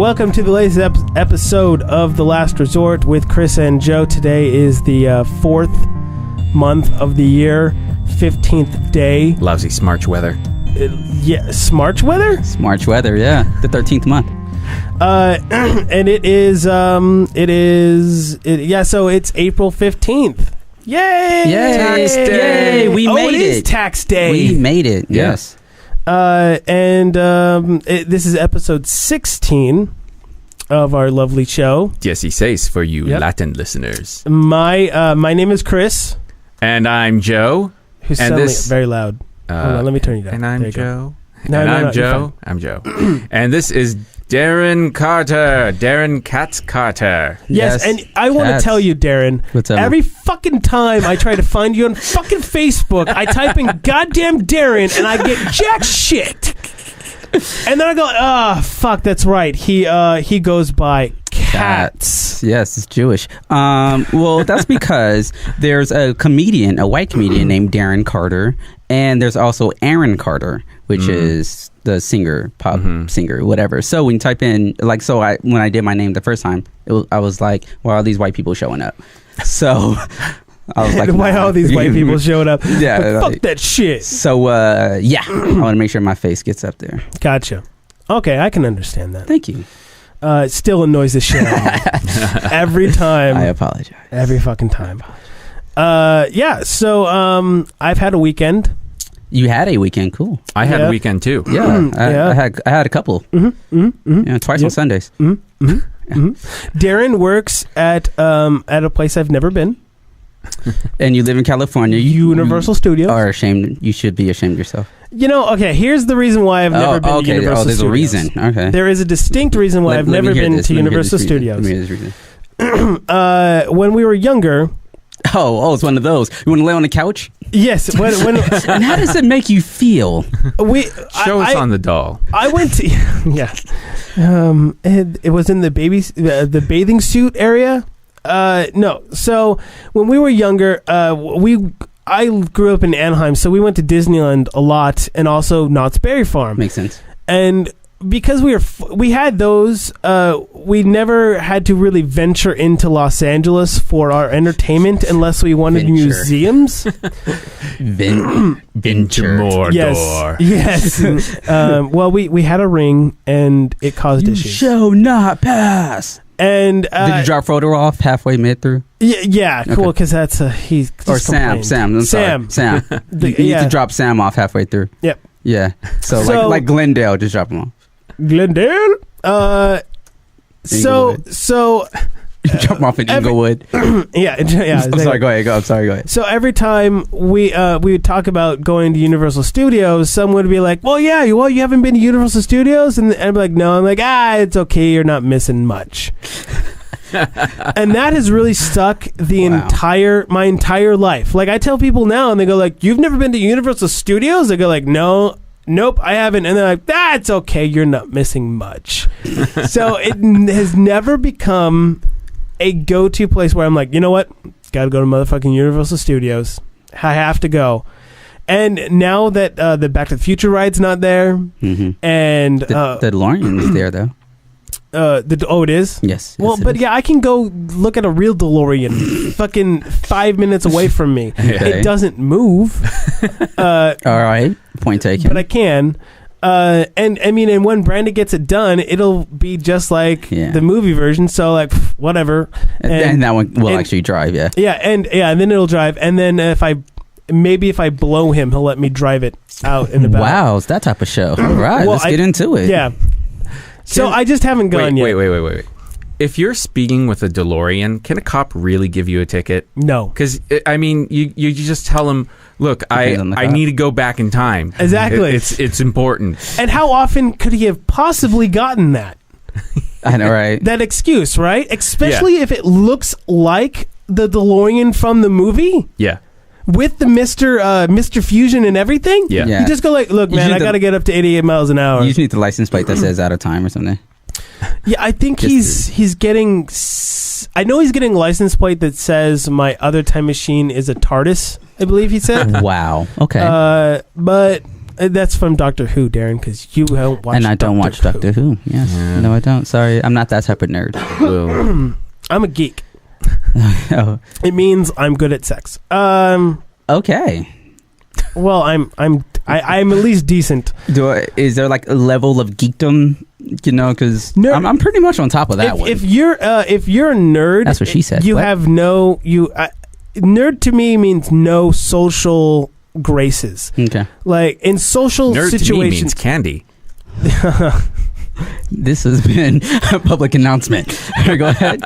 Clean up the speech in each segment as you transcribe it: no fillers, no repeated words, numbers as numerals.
welcome to the latest episode of The Last Resort with Chris and Joe. Today is the fourth month of the year, 15th day. Lousy smarch weather. Yeah, smarch weather? Smarch weather, yeah. The 13th month. And so it's April 15th. Yay! Yay! Tax day! Yay! We made it is tax day. We made it, yes. This is episode 16 of our lovely show. 16 for you Yep. Latin listeners. My name is Chris. And I'm Joe. Who's And suddenly this- very loud. Hold on, let me turn you down. And There I'm you go. Joe. No, and no, I'm no, you're Joe. I'm Joe. And this is Darren Carter. Darren Katz Carter. Yes, and I want to Cats. tell you, Darren, What's up? every fucking time I try to find you on fucking Facebook, I type in goddamn Darren and I get jack shit. And then I go, fuck, that's right. He goes by Cats. Yes, it's Jewish. Well, that's because there's a white comedian named Darren Carter, and there's also Aaron Carter, which is the singer, pop singer, whatever. So when you type in, when I did my name the first time, I was like, why are these white people showing up? So I was like, Why nah. all these white people showing up? Yeah, But fuck like- that shit. So, I want to make sure my face gets up there. Gotcha. Okay, I can understand that. Thank you. It still annoys the shit out of me. Every time. I apologize. Every fucking time. So I've had a weekend. You had a weekend, cool. I had Yeah. a weekend too. Yeah, Yeah. I had a couple. Twice on Sundays. Darren works at a place I've never been. And you live in California. Universal Studios. are ashamed. You should be ashamed of yourself. You know, okay, here's the reason why I've never been to Universal there's Studios. a reason. Okay. There is a distinct reason why I've Let me never hear been this. to Let me hear Universal this reason. Studios. Let me hear this reason. When we were younger, It's one of those. You want to lay on the couch? yes, when And how does it make you feel? Show us on the doll. I went to yeah, it was in the bathing suit area. No, so when we were younger, I grew up in Anaheim, so we went to Disneyland a lot, and also Knott's Berry Farm. Makes sense. And because we had those, we never had to really venture into Los Angeles for our entertainment unless we wanted Venture. museums. Into Venture. Mordor. Yes. Well, we had a ring, and it caused You issues. shall not pass. And Did you drop Frodo off halfway mid through? yeah, cool, because that's he's Or just Sam? complained. I'm sorry. Sam. You need to drop Sam off halfway through. Yep. Yeah. So like Glendale, just drop him off. Glendale. So Drop him off in Inglewood. yeah. I'm sorry. Go ahead. I'm sorry. Go ahead. So every time we would talk about going to Universal Studios, someone would be like, "Well, yeah, you haven't been to Universal Studios," and I'd be like, "No." I'm like, it's okay. You're not missing much. And that has really stuck my entire life. Like, I tell people now, and they go like, "You've never been to Universal Studios?" They go like, "No." Nope, I haven't. And they're like, "That's okay. You're not missing much." So it has never become a go-to place where I'm like, you know what? Got to go to motherfucking Universal Studios. I have to go. And now that the Back to the Future ride's not there, and The DeLorean is there though. it is? Yes. Well, yes, it but is. yeah, I can go look at a real DeLorean fucking 5 minutes away from me. Okay. It doesn't move. All right. Point taken. But I can. And I mean, and when Brandon gets it done, it'll be just like the movie version. So like, whatever. And that one will actually drive. Yeah. Yeah, and then it'll drive. And then if I blow him, he'll let me drive it out and about. Wow, it's that type of show. All right, Well, let's get into it. Yeah. So I just haven't gone yet. Wait. If you're speeding with a DeLorean, can a cop really give you a ticket? No. Because, I mean, you just tell him, look, I need to go back in time. Exactly. It's important. And how often could he have possibly gotten that? I know, right? That excuse, right? Especially if it looks like the DeLorean from the movie. Yeah. With the Mr. Fusion and everything. Yeah. You just go like, look, man, I got to get up to 88 miles an hour. You just need the license plate that says out of time or something. Yeah, I think he's getting. I know he's getting a license plate that says my other time machine is a TARDIS. I believe he said. Wow. Okay. But That's from Doctor Who, Darren, because you don't watch. And I don't watch Doctor Who. Yes. Yeah. No, I don't. Sorry, I'm not that type of nerd. Well, I'm a geek. Oh, It means I'm good at sex. okay. Well, I'm at least decent. Is there like a level of geekdom? You know, because Nerd. I'm pretty much on top of that one. If you're a nerd, That's what she said. You What? have no nerd to me means no social graces. Okay. Like in social nerd to me situations. means candy. This has been a public announcement. Go ahead.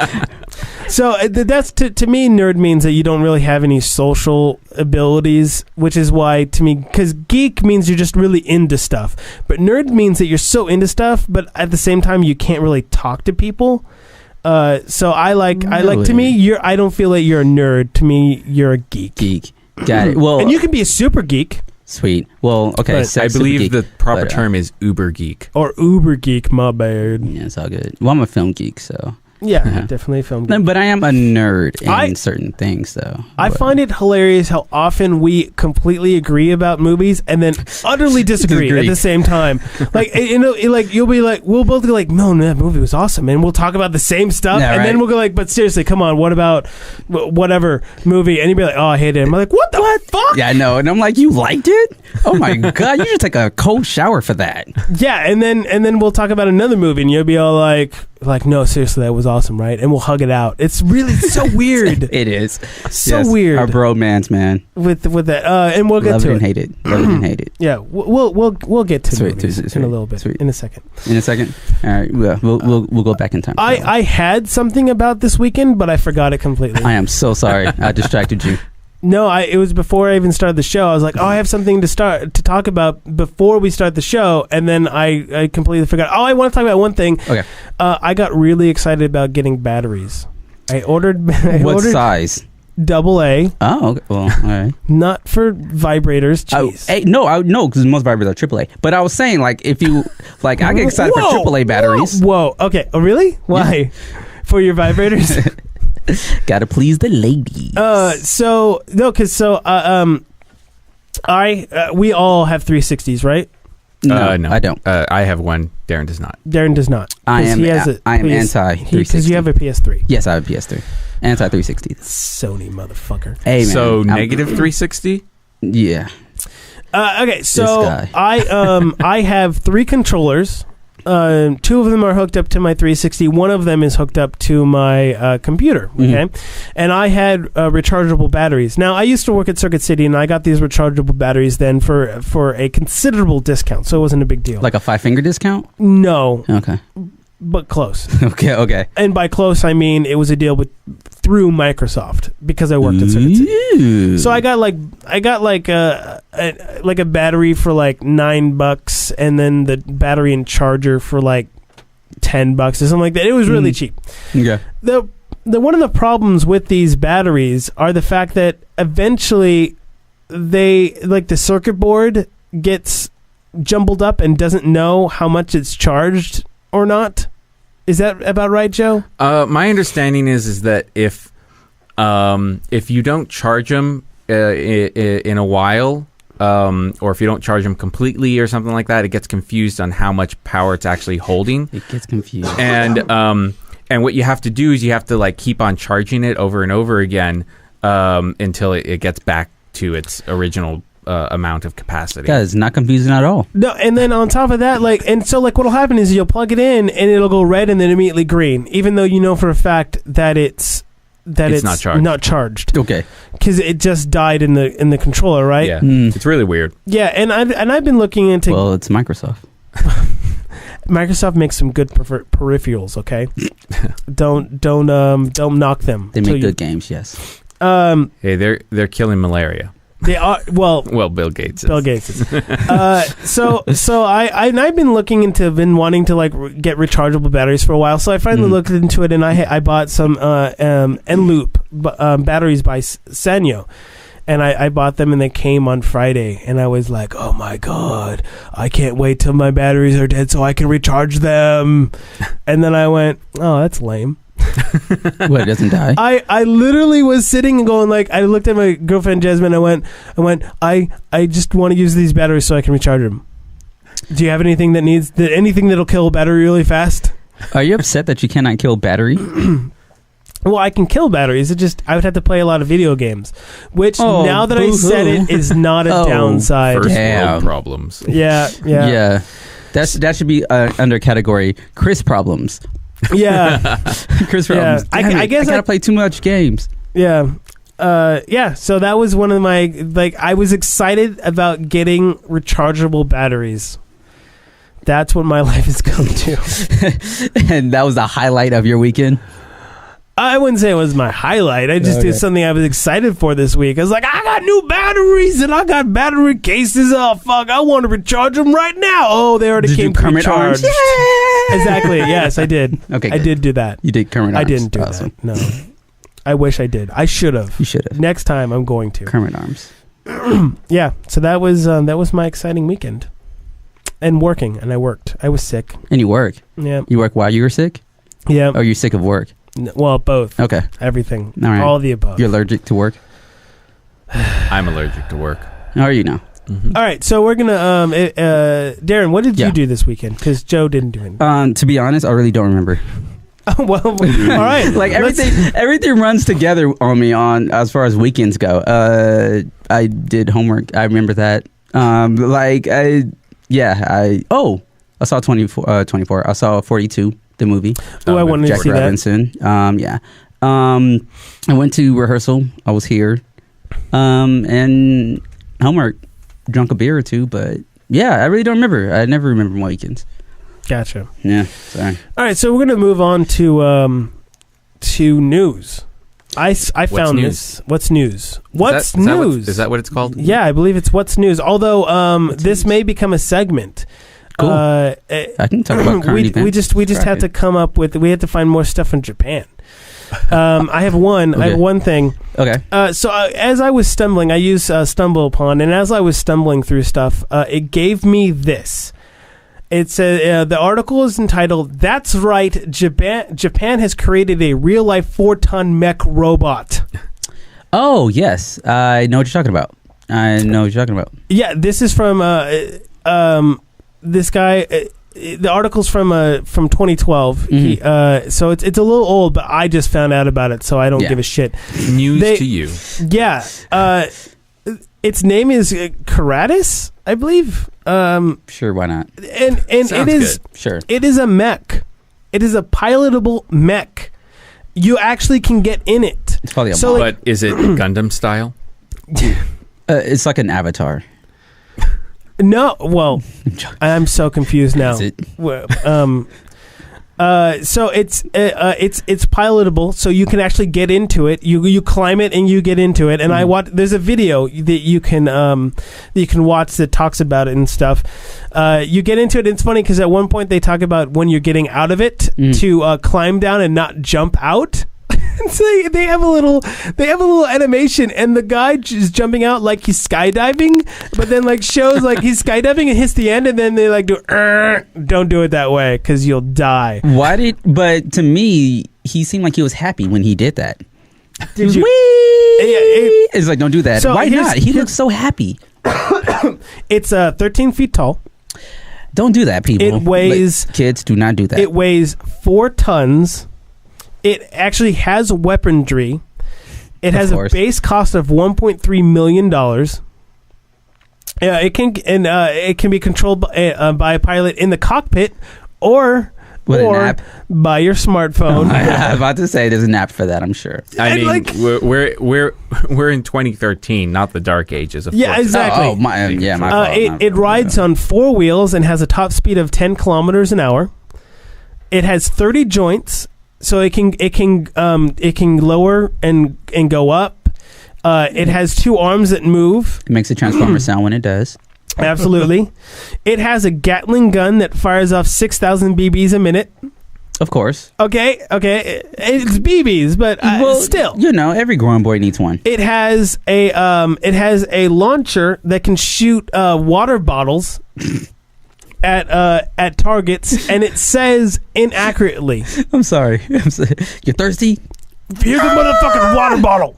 So that's to me, nerd means that you don't really have any social abilities, which is why to me, because geek means you're just really into stuff, but nerd means that you're so into stuff, but at the same time you can't really talk to people. So I like to me, I don't feel like you're a nerd. To me, you're a geek. Geek. Got it. Well, And you can be a super geek sweet. Well, okay. But I believe geek, the proper but, term is uber geek. or uber geek. My bad. Yeah, it's all good. Well, I'm a film geek, so. Yeah, Uh-huh. definitely a film geek. No, but I am a nerd in I- certain things, though. I But- find it hilarious how often we completely agree about movies and then utterly disagree at Disagree. the same time. Like like you'll be like, we'll both be like, no, that movie was awesome, and we'll talk about the same stuff, Yeah, and then right. we'll go like, but seriously, come on, what about whatever movie? And you'll be like, oh, I hate it. I'm like, what the fuck? Yeah, I know. And I'm like, you liked it? Oh my God. You should take a cold shower for that. Yeah, and then we'll talk about another movie, and you'll be all like, no, seriously, that was awesome, right? And we'll hug it out. It's really so weird. It is. So Yes, weird. Our bromance, man. with that, and we'll get Love to it it. and hate it. Love it and hate it. Yeah, we'll get to Sweet, movies sweet, in a little bit, sweet. in a second. In a second. All right. We'll go back in time. I had something about this weekend, but I forgot it completely. I am so sorry. I distracted you. No, it was before I even started the show. I was like, oh, I have something to talk about before we start the show, and then I completely forgot. Oh, I want to talk about one thing. Okay. I got really excited about getting batteries. I ordered What size? AA, Oh, okay. Well, all right. not for vibrators. Jeez. Hey, no, because most vibrators are AAA. But I was saying, like, if you, like, I get excited for AAA batteries. Whoa. Okay. Oh, really? Why? For your vibrators? Gotta please the ladies. We all have 360s, right? No, No, I don't. I have one. Darren does not. Darren does not. I 'Cause am. he has a I am PS anti 360. Because you have a PS3. Yes, I have a PS3. Anti 360. Sony motherfucker. Hey, man. So I'm- negative 360. Yeah. Okay, so guy. I have 3 controllers. 2 of them are hooked up to my 360. One of them is hooked up to my computer. Okay, and I had rechargeable batteries. Now I used to work at Circuit City, and I got these rechargeable batteries then for a considerable discount. So it wasn't a big deal. Like a 5-finger discount? No, Okay. but close. Okay. And by close, I mean it was a deal through Microsoft because I worked at Circuit City. Ooh. So I got like a battery for like $9, and then the battery and charger for like $10 or something like that. It was really cheap. Okay. The one of the problems with these batteries are the fact that eventually the circuit board gets jumbled up and doesn't know how much it's charged or not. Is that about right, Joe? My understanding is that if you don't charge them in a while, or if you don't charge them completely or something like that, it gets confused on how much power it's actually holding. It gets confused. And what you have to do is you have to like keep on charging it over and over again until it gets back to its original amount of capacity. That is not confusing at all. No, and then on top of that, what'll happen is you'll plug it in and it'll go red and then immediately green, even though you know for a fact that it's not charged. Okay. Because it just died in the controller, right? Yeah, Mm. it's really weird. Yeah, and I've been looking into Well, it's Microsoft. Microsoft makes some good peripherals. Okay, don't knock them. They till make you- good games, yes. Hey, they're killing malaria. They are well. Bill Gates. Bill Gates is. So I've been wanting to like get rechargeable batteries for a while. So I finally looked into it, and I bought some Enloop batteries by Sanyo. And I bought them, and they came on Friday. And I was like, oh my God, I can't wait till my batteries are dead so I can recharge them. And then I went, oh, that's lame. What, it doesn't die? I literally was sitting and going like, I looked at my girlfriend Jasmine. I went, I just want to use these batteries so I can recharge them. Do you have anything that'll kill a battery really fast? Are you upset that you cannot kill battery? Well, I can kill batteries. I would have to play a lot of video games, which Oh, now that I said boo-hoo. it is not a Oh, downside. First Damn. world problems. Yeah. That should be under category Chris problems. Yeah. Chris Yeah. problems. I guess I gotta play too much games. Yeah. So that was one of my, like, I was excited about getting rechargeable batteries. That's what my life has come to. And that was the highlight of your weekend. I wouldn't say it was my highlight. I just did something I was excited for this week. I was like, I got new batteries and I got battery cases. Oh, fuck. I want to recharge them right now. Oh, they already Did came you Kermit pre-charged. Arms? Yeah! Exactly. Yes, I did. Okay, I good. did do that. You did Kermit I Arms. didn't do Awesome. that. No. I wish I did. I should have. You should have. Next time I'm going to. Kermit Arms. Yeah. So that was my exciting weekend. And working. And I worked. I was sick. And you work. Yeah. You work while you were sick? Yeah. Or you're sick of work? Well, both. Okay. Everything. All right. All of the above. You're allergic to work? I'm allergic to work. How are you now? Mhm. All right, so we're gonna Darren, what did Yeah. you do this weekend? Because Joe didn't do anything. To be honest, I really don't remember. Well, all right. Like everything runs together on me on as far as weekends go. I did homework. I remember that. I saw 24. I saw 42, the movie. Oh, I wanted to Jack see that. Robinson. I went to rehearsal. I was here. And homework. Drunk a beer or two, but yeah, I really don't remember. I never remember my weekends. Gotcha. Yeah, sorry. All right, so we're gonna move on to news. I found news? this. What's news? What's Is that what- news? Is that what it's called? Yeah, I believe it's what's news. Although this may become a segment. Cool. I can talk about current events. we just have to come up with. We have to find more stuff from Japan. I have one. I have Okay. one thing. Okay. So as I was stumbling, I use Stumble Upon, and as I was stumbling through stuff, it gave me this. It's the article is entitled, "That's Right, Japan has created a real-life 4-ton mech robot." Oh, yes. I know what you're talking about. Yeah, this is from this guy. The article's from 2012. Mhm. So it's a little old, but I just found out about it, so I don't Yeah. give a shit. News to you. Yeah. Its name is Karatis, I believe. Sure, why not? And it Sounds is good. Sure. it is a mech. It is a pilotable mech. You actually can get in it. It's probably a So, mod. like- But is it Gundam style? It's like an avatar. No, well, I'm so confused now. Is it? Well, so it's pilotable, so you can actually get into it. You climb it and you get into it. And I watch. There's a video that you can watch that talks about it and stuff. You get into it. And it's funny because at one point they talk about when you're getting out of it to climb down and not jump out. So they have a little animation, and the guy is jumping out like he's skydiving, but then like shows like he's skydiving and hits the end, and then they like do don't do it that way because you'll die. But to me, he seemed like he was happy when he did that. Did you? Whee! It's like, don't do that. So Why here's- not? He looks so happy. It's 13 feet tall. Don't do that, people. It weighs- Like, kids, do not do that. It weighs 4 tons. It actually has weaponry. It has a course. base cost of $1.3 million. It can be controlled by a pilot in the cockpit or With an app. by your smartphone. I'm about to say there's an app for that, I'm sure. I And mean, like- we're in 2013, not the dark ages. Of Yeah, course. exactly. Oh, my fault. It rides on 4 wheels and has a top speed of 10 kilometers an hour. It has 30 joints, so it can lower and go up. It has 2 arms that move. It makes a transformer sound when it does. Absolutely. It has a Gatling gun that fires off 6,000 BBs a minute. Of course. Okay. It's BBs, but still. You know, every growing boy needs one. It has a launcher that can shoot water bottles. at targets, and it says inaccurately, I'm sorry. You're thirsty? "Here's a motherfucking water bottle."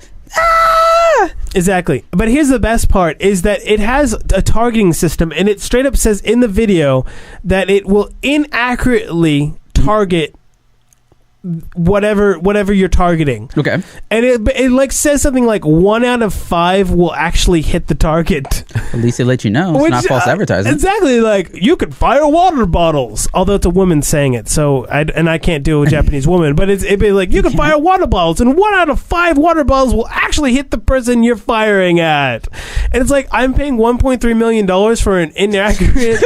Exactly. But here's the best part is that it has a targeting system, and it straight up says in the video that it will inaccurately target whatever you're targeting. Okay. And it like says something like 1 out of 5 will actually hit the target. At least they let you know. It's not false advertising. Exactly. Like, you can fire water bottles. Although it's a woman saying it, so I can't do a Japanese woman, but it'd be like, you can fire water bottles, and 1 out of 5 water bottles will actually hit the person you're firing at. And it's like, I'm paying $1.3 million for an inaccurate...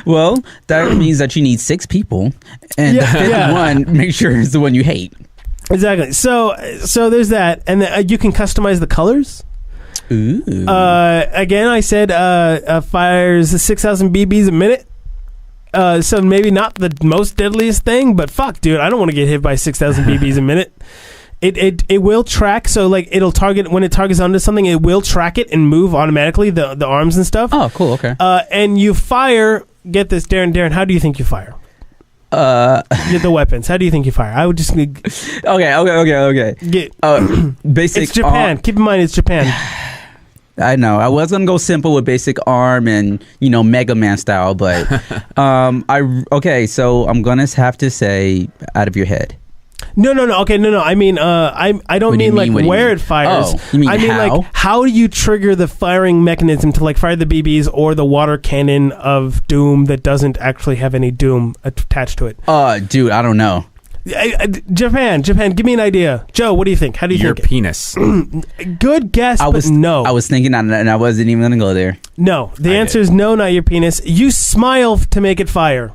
Well, that means that you need 6 people, and the fifth one, make sure it's the one you hate. Exactly. So there's that, and you can customize the colors. Ooh. Again, I said fires 6,000 BBs a minute. So maybe not the most deadliest thing, but fuck, dude, I don't want to get hit by 6,000 BBs a minute. It will track, so like it'll target when it targets onto something. It will track it and move automatically the arms and stuff. Oh, cool. Okay. And you fire. Get this, Darren. How do you think you fire? Get the weapons. How do you think you fire? I would just Okay. Basic. It's Japan. Keep in mind, it's Japan. I know. I was gonna go simple with basic arm and Mega Man style, but So I'm gonna have to say out of your head. No. Okay, no. I mean, I don't mean like where it fires. Oh, you mean I mean how? like how do you trigger the firing mechanism to like fire the BBs or the water cannon of Doom that doesn't actually have any Doom attached to it? Dude, I don't know. Japan, give me an idea. Joe, what do you think? How do you Your think? penis. Good guess, but no. I was thinking that, and I wasn't even gonna go there. No, the answer is no, not your penis. You smile to make it fire.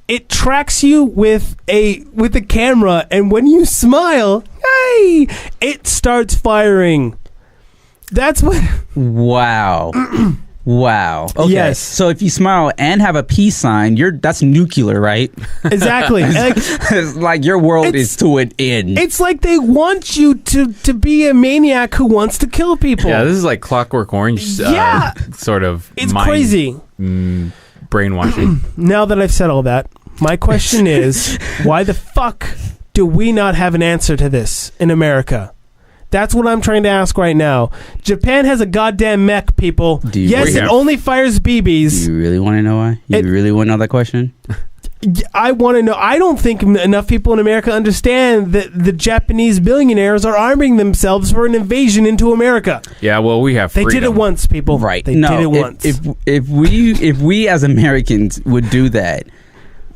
It tracks you with a camera, and when you smile, hey, it starts firing. That's what. Wow. Wow. Okay. Yes. So if you smile and have a peace sign, that's nuclear, right? Exactly. It's like your world is to an end. It's like they want you to be a maniac who wants to kill people. Yeah, this is like Clockwork Orange. Sort of. It's crazy. Brainwashing. Now that I've said all that, my question is, why the fuck do we not have an answer to this in America? That's what I'm trying to ask right now. Japan has a goddamn mech, people. Yes, it only fires BBs. Do you really want to know why? You really want to know that question? I want to know. I don't think enough people in America understand that the Japanese billionaires are arming themselves for an invasion into America. Yeah, well, we have freedom. They did it once, people. Right. They did it once. If we as Americans would do that,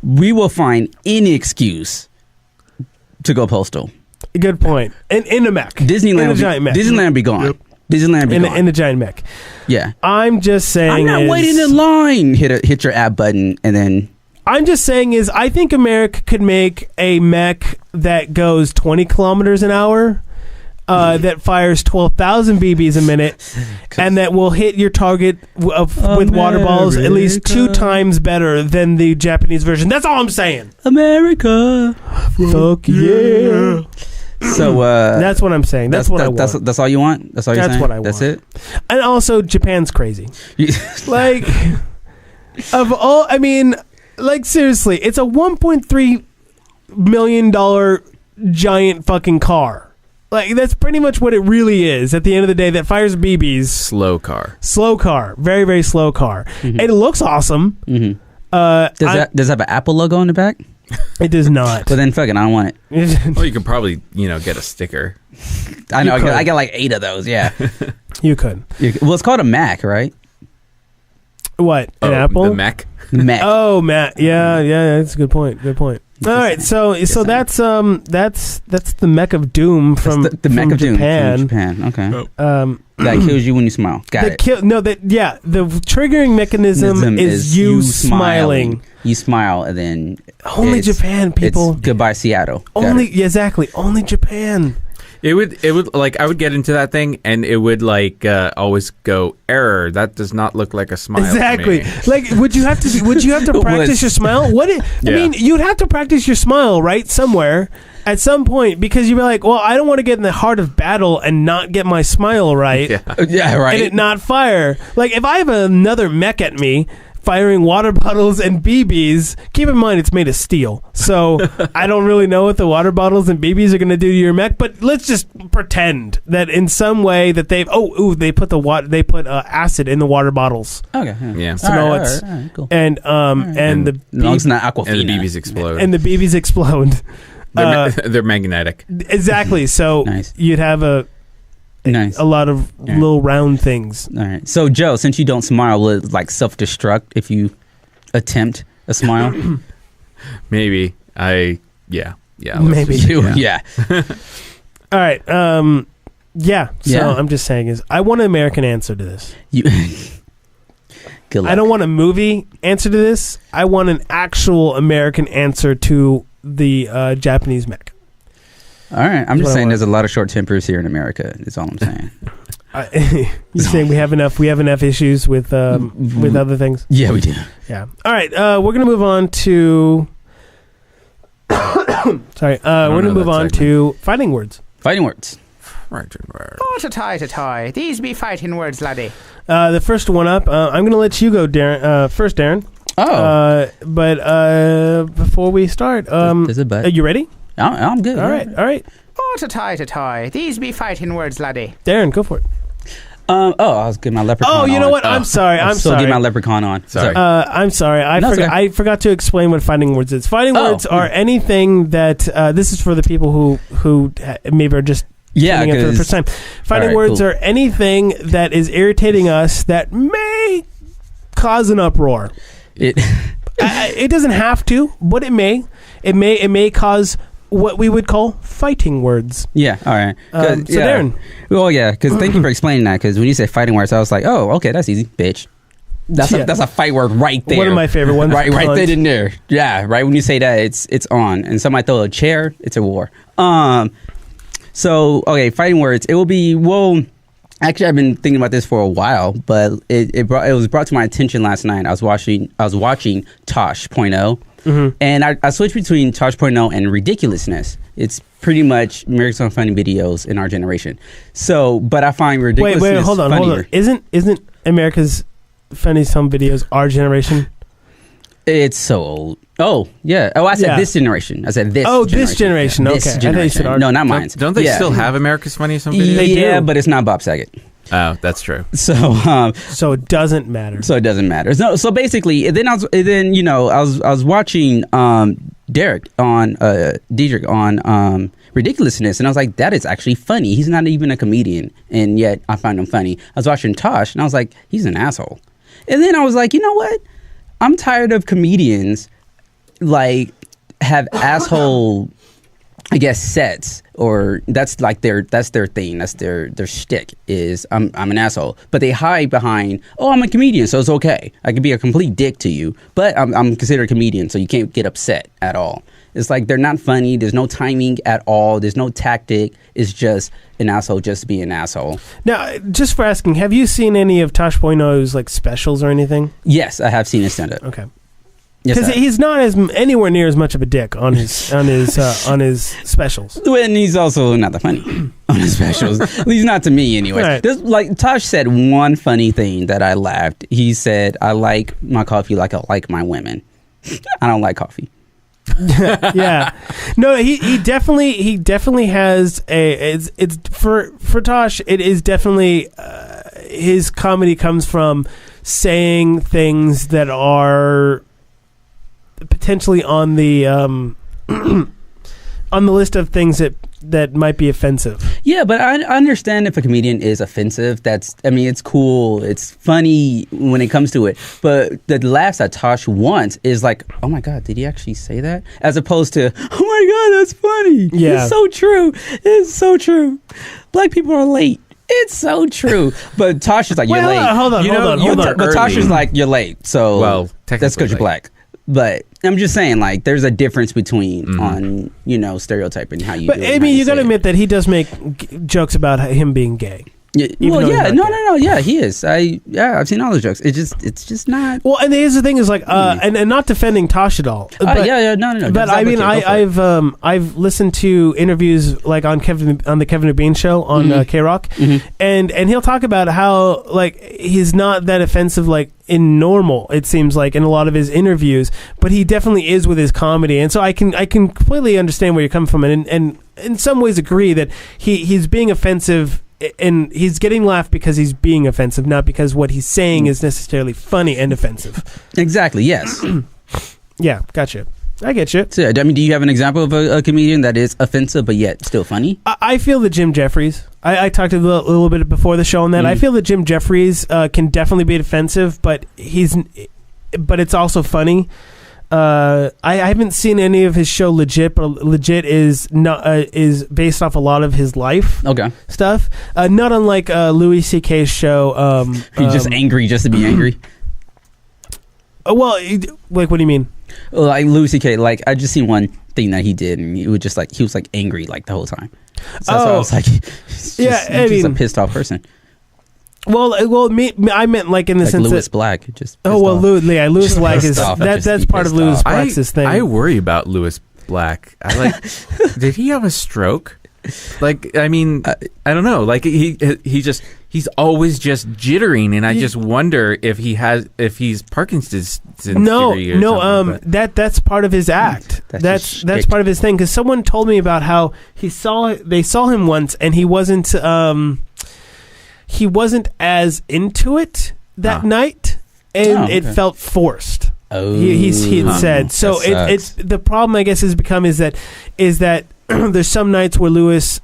we will find any excuse to go postal. Good point. In a mech. Disneyland. In a giant mech. Disneyland be gone. Yep. Disneyland be gone. In a giant mech. Yeah. I'm just saying. I'm not waiting in line. Hit your app button and then. I'm just saying I think America could make a mech that goes 20 kilometers an hour, that fires 12,000 BBs a minute, and that will hit your target with water balls at least 2 times better than the Japanese version. That's all I'm saying. America. Fuck yeah. So that's what I'm saying. That's what I want. That's all you want? That's all you're saying? That's what I want. That's it? And also, Japan's crazy. Like, of all, I mean, like, seriously, it's a $1.3 million giant fucking car. Like, that's pretty much what it really is at the end of the day, that fires BBs. Slow car. Very, very slow car. Mm-hmm. And it looks awesome. Mm-hmm. Does it have an Apple logo on the back? It does not. Well, then fucking, I don't want it. Well, you could probably, get a sticker. I know. I got like 8 of those, yeah. You could. Well, it's called a Mac, right? What? An Apple? The Mac? Mac. Oh, Mac. Yeah, that's a good point. All right, so that's the mech of doom from the mech of Japan. Doom from Japan. Okay. That kills you when you smile. Got it. The triggering mechanism is you smiling. You smile and then only Japan, people. It's goodbye Seattle. Exactly. Only Japan. It would like, I would get into that thing and it would like always go, error, that does not look like a smile. Exactly. To me. Like, would you have to practice your smile? I mean, you'd have to practice your smile, right? Somewhere. At some point, because you'd be like, well, I don't want to get in the heart of battle and not get my smile right. Yeah, right. And it not fire. Like, if I have another mech at me firing water bottles and BBs, keep in mind it's made of steel. So I don't really know what the water bottles and BBs are going to do to your mech, but let's just pretend that in some way that they put acid in the water bottles. Okay. Yeah. So All no, right, it's all right, cool. and the As long as it's not Aquafina. And the BBs explode. and the BBs explode. They're magnetic. Exactly. So Nice. you'd have a lot of little round things. All right. So, Joe, since you don't smile, will it like self-destruct if you attempt a smile? Maybe. Yeah. Maybe. Yeah. All right. Yeah. So Yeah. I'm just saying is I want an American answer to this. You. Good luck. I don't want a movie answer to this. I want an actual American answer to the Japanese mech. All right. I'm That's just what I saying want. there's a lot of short tempers here in America. That's all I'm saying. You're saying we have enough issues with other things? Yeah, we do. Yeah. All right. We're gonna move on to. Sorry. We're gonna know move that on segment. to fighting words. Fighting words. To toy. These be fighting words, laddie. The first one up. I'm gonna let you go, Darren. First, Darren. Oh. But before we start, There's a but. are you ready? I'm good. All right. To toy. These be fighting words, laddie. Darren, go for it. I was getting my leprechaun on. Oh, you know what? I'm sorry. I'm still sorry. getting my leprechaun on. Sorry. I'm sorry. No, it's okay. I forgot to explain what fighting words is. Fighting Oh, words are anything that this is for the people who maybe are just Yeah, tuning in for the 'cause- first time. Fighting All right, words cool. are anything that is irritating us that may cause an uproar. It doesn't have to, but it may. It may cause what we would call fighting words. Yeah, all right. So Darren. Well, yeah, because thank you for explaining that. Because when you say fighting words, I was like, oh, okay, that's easy, bitch. That's Yeah. a fight word right there. One of my favorite ones. right Cunt. there in there. Yeah, right when you say that, it's on. And somebody throw a chair, it's a war. So okay, fighting words. It will be Actually, I've been thinking about this for a while, but it was brought to my attention last night. I was watching Tosh.0, and I switched between Tosh.0 and Ridiculousness. It's pretty much America's Most Funny Videos in our generation. So, but I find Ridiculousness Wait, hold on. funnier. Isn't America's Funniest Home Videos our generation? It's so old. Oh, yeah. Oh, I said Yeah. this generation. I said this Oh, generation. this generation. Yeah, Okay. this I thought you generation. said our- No, not mine. Don't they Yeah. still have America's Funniest Home Videos? They Yeah, do. but it's not Bob Saget. Oh, that's true. So, So it doesn't matter. so it doesn't matter. So basically, I was watching Diedrich on Ridiculousness, and I was like, that is actually funny. He's not even a comedian, and yet I find him funny. I was watching Tosh, and I was like, he's an asshole. And then I was like, you know what? I'm tired of comedians like have asshole, I guess, sets, or that's like their thing. That's their shtick is I'm an asshole, but they hide behind, oh, I'm a comedian, so it's okay. I could be a complete dick to you, but I'm considered a comedian, so you can't get upset at all. It's like they're not funny. There's no timing at all. There's no tactic. It's just an asshole just to be an asshole. Now, just for asking, have you seen any of Tosh.0's like specials or anything? Yes, I have seen his stand up. Okay. Yes, Because I have. he's not anywhere near as much of a dick on his specials. And he's also not that funny on his specials. At least not to me, anyway. Right. Like Tosh said one funny thing that I laughed. He said, "I like my coffee like I like my women." I don't like coffee. Yeah, no, he definitely has it's for Tosh. It is definitely his comedy comes from saying things that are potentially on the on the list of things that might be offensive. Yeah, but I understand if a comedian is offensive. It's cool. It's funny when it comes to it. But the laughs that Tosh wants is like, oh my God, did he actually say that? As opposed to, oh my God, that's funny. Yeah. It's so true. It's so true. Black people are late. It's so true. But Tosh is like, you're Well, late. hold on. But Tosh is like, you're late. So Well, that's technically because you're late. black. But I'm just saying, like, there's a difference between on, stereotyping how you But do it I and mean, how you got to say it. admit that he does make jokes about him being gay. Yeah, Even well, though he's yeah, not no, yeah, he is. I've seen all the jokes. It's just not. Well, and here's the thing is like, and not defending Tosh at all. But, no. But I mean, I've listened to interviews like on the Kevin Bean show on K Rock, and he'll talk about how like he's not that offensive like in normal. It seems like in a lot of his interviews, but he definitely is with his comedy, and so I can completely understand where you're coming from, and in some ways agree that he's being offensive. And he's getting laughed because he's being offensive, not because what he's saying is necessarily funny and offensive. Exactly. Yes. Yeah, gotcha. I get you. So, I mean, do you have an example of a comedian that is offensive but yet still funny? I feel that Jim Jeffries. I talked a little bit before the show on that. I feel that Jim Jeffries can definitely be offensive, but it's also funny. I haven't seen any of his show Legit, but Legit is based off a lot of his life stuff. Not unlike Louis C.K.'s show. He's just angry just to be angry. Well, like what do you mean? Well, like Louis C.K. Like I just seen one thing that he did, and it was just like he was like angry like the whole time. So that's why I was like, he's a pissed off person. Well, I meant like in the like sense Louis that Black just. Louis Black is that's part of Louis Black's thing. I worry about Louis Black. Did he have a stroke? Like, I mean, I don't know. Like he's always just jittering, and I just wonder if he's Parkinson's. That's part of his act. That's part of his thing. Because someone told me about how they saw him once, and he wasn't as into it that night, and it felt forced. Oh, he had said so. It's the problem, I guess, is that there's some nights where Louis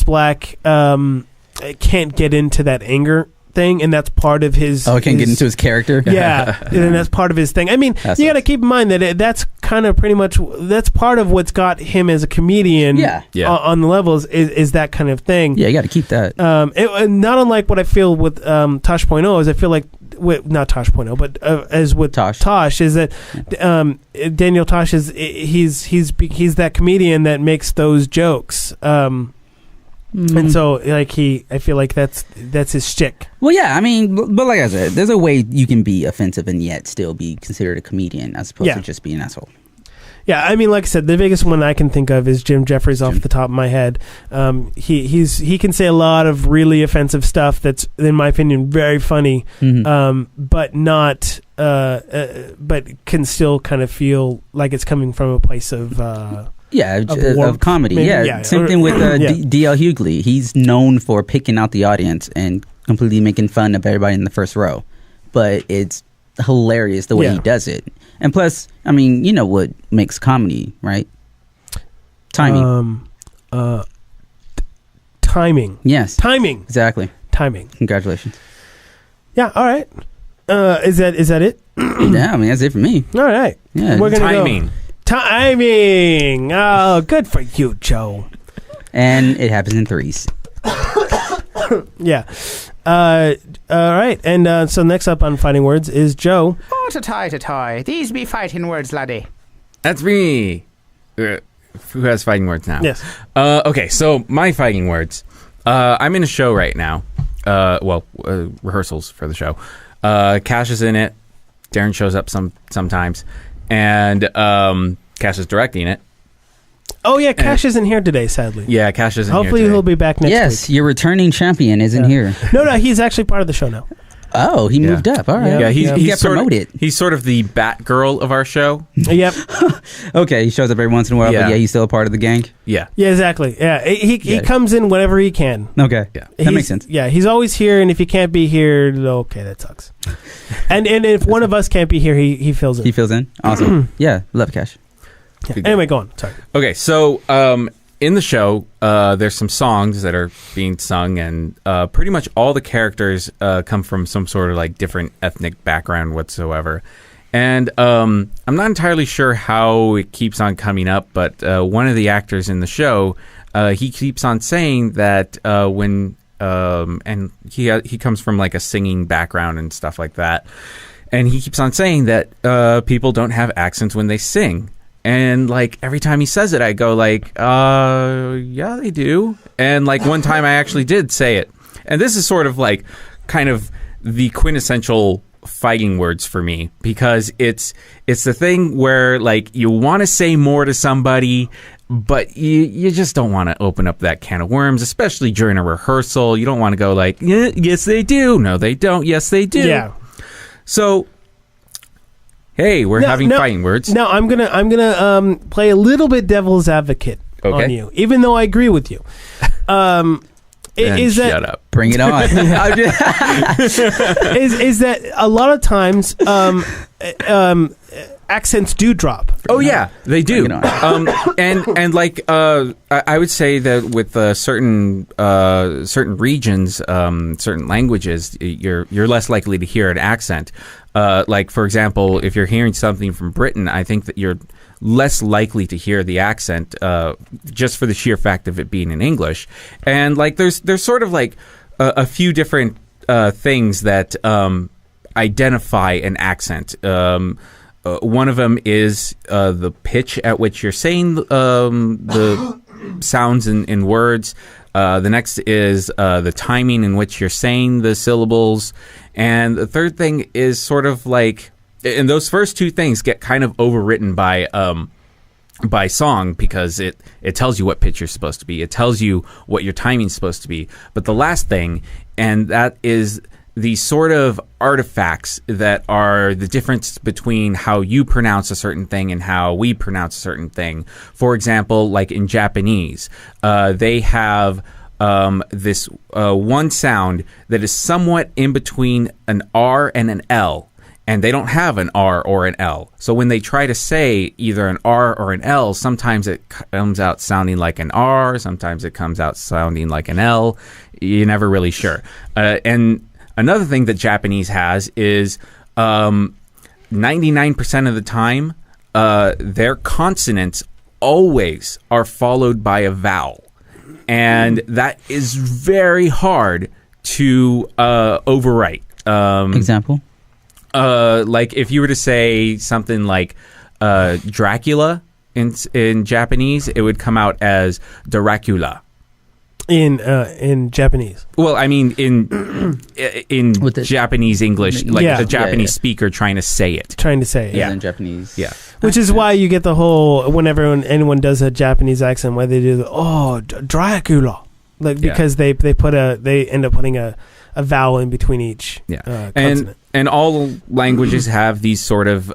Black can't get into that anger thing, and that's part of his. Oh, can't get into his character. Yeah, and that's part of his thing. I mean, you got to keep in mind that that's kind of pretty much that's part of what's got him as a comedian. Yeah. On the levels is that kind of thing. Yeah, you got to keep that. Not unlike what I feel with Tosh.0 is I feel like. Not Tosh.0, but as with Tosh is that Daniel Tosh is he's that comedian that makes those jokes, and so like I feel like that's his shtick. Well, yeah, I mean, but like I said, there's a way you can be offensive and yet still be considered a comedian as opposed to just be an asshole. Yeah, I mean, like I said, the biggest one I can think of is Jim Jeffries off the top of my head. He can say a lot of really offensive stuff that's, in my opinion, very funny, but not, but can still kind of feel like it's coming from a place of. Of comedy. Maybe, Same thing with D.L. Hughley. He's known for picking out the audience and completely making fun of everybody in the first row, but it's hilarious the way he does it. And plus, I mean, you know what makes comedy, right? Timing. Timing. Yes. Timing. Exactly. Timing. Congratulations. Yeah. All right. Is that it? Yeah. I mean, that's it for me. All right. Yeah. We're gonna Timing. Go. Timing. Oh, good for you, Joe. And it happens in threes. Yeah. All right. And so next up on Fighting Words is Joe. Oh, to these be fighting words, laddie. That's me. Who has fighting words now? Yes. Okay, so my fighting words. I'm in a show right now. Rehearsals for the show. Cash is in it. Darren shows up sometimes. And Cash is directing it. Oh, yeah, Cash isn't here today, sadly. Yeah, Cash isn't here Hopefully today. He'll be back next week. Yes, your returning champion isn't here. No, he's actually part of the show now. Oh, he moved up. All right. Yeah, he's got promoted. He's sort of the Batgirl of our show. Yep. Okay, he shows up every once in a while, but he's still a part of the gang. Yeah. Yeah, exactly. Yeah, he comes in whenever he can. Okay. Yeah. That makes sense. Yeah, he's always here, and if he can't be here, okay, that sucks. and if one of us can't be here, he fills in. He fills in? Awesome. Yeah, love Cash. Yeah. Anyway, go on. Sorry. Okay, so in the show, there's some songs that are being sung, and pretty much all the characters come from some sort of like different ethnic background whatsoever. And I'm not entirely sure how it keeps on coming up, but one of the actors in the show, he keeps on saying that when and he comes from like a singing background and stuff like that, and he keeps on saying that people don't have accents when they sing. And like every time he says it, I go like, yeah, they do. And like one time I actually did say it. And this is sort of like kind of the quintessential fighting words for me, because it's the thing where like you want to say more to somebody, but you just don't want to open up that can of worms, especially during a rehearsal. You don't want to go like, yes they do, no they don't, yes they do. Yeah. So hey, we're having fighting words. Now I'm gonna play a little bit devil's advocate on you, even though I agree with you. Shut up. Bring it on. is that a lot of times accents do drop. Oh yeah, they do. And like I would say that with certain regions, certain languages, you're less likely to hear an accent. Like for example, if you're hearing something from Britain, I think that you're less likely to hear the accent just for the sheer fact of it being in English. And like there's sort of like a few different things that identify an accent. One of them is the pitch at which you're saying the sounds in words. The next is the timing in which you're saying the syllables. And the third thing is sort of like, and those first two things get kind of overwritten by song, because it tells you what pitch you're supposed to be. It tells you what your timing's supposed to be. But the last thing, and that is the sort of artifacts that are the difference between how you pronounce a certain thing and how we pronounce a certain thing. For example, like in Japanese, they have this one sound that is somewhat in between an R and an L, and they don't have an R or an L. So when they try to say either an R or an L, sometimes it comes out sounding like an R, sometimes it comes out sounding like an L. You're never really sure. And another thing that Japanese has is 99% of the time, their consonants always are followed by a vowel. And that is very hard to overwrite. Example? Like if you were to say something like Dracula in Japanese, it would come out as Dracula. In Japanese. Well, I mean, in Japanese English, like the Japanese speaker trying to say it. Yeah, in Japanese. Yeah. Which is why you get the whole, whenever anyone does a Japanese accent, why they do the, Dracula. Like, because they end up putting a vowel in between each consonant. And all languages have these sort of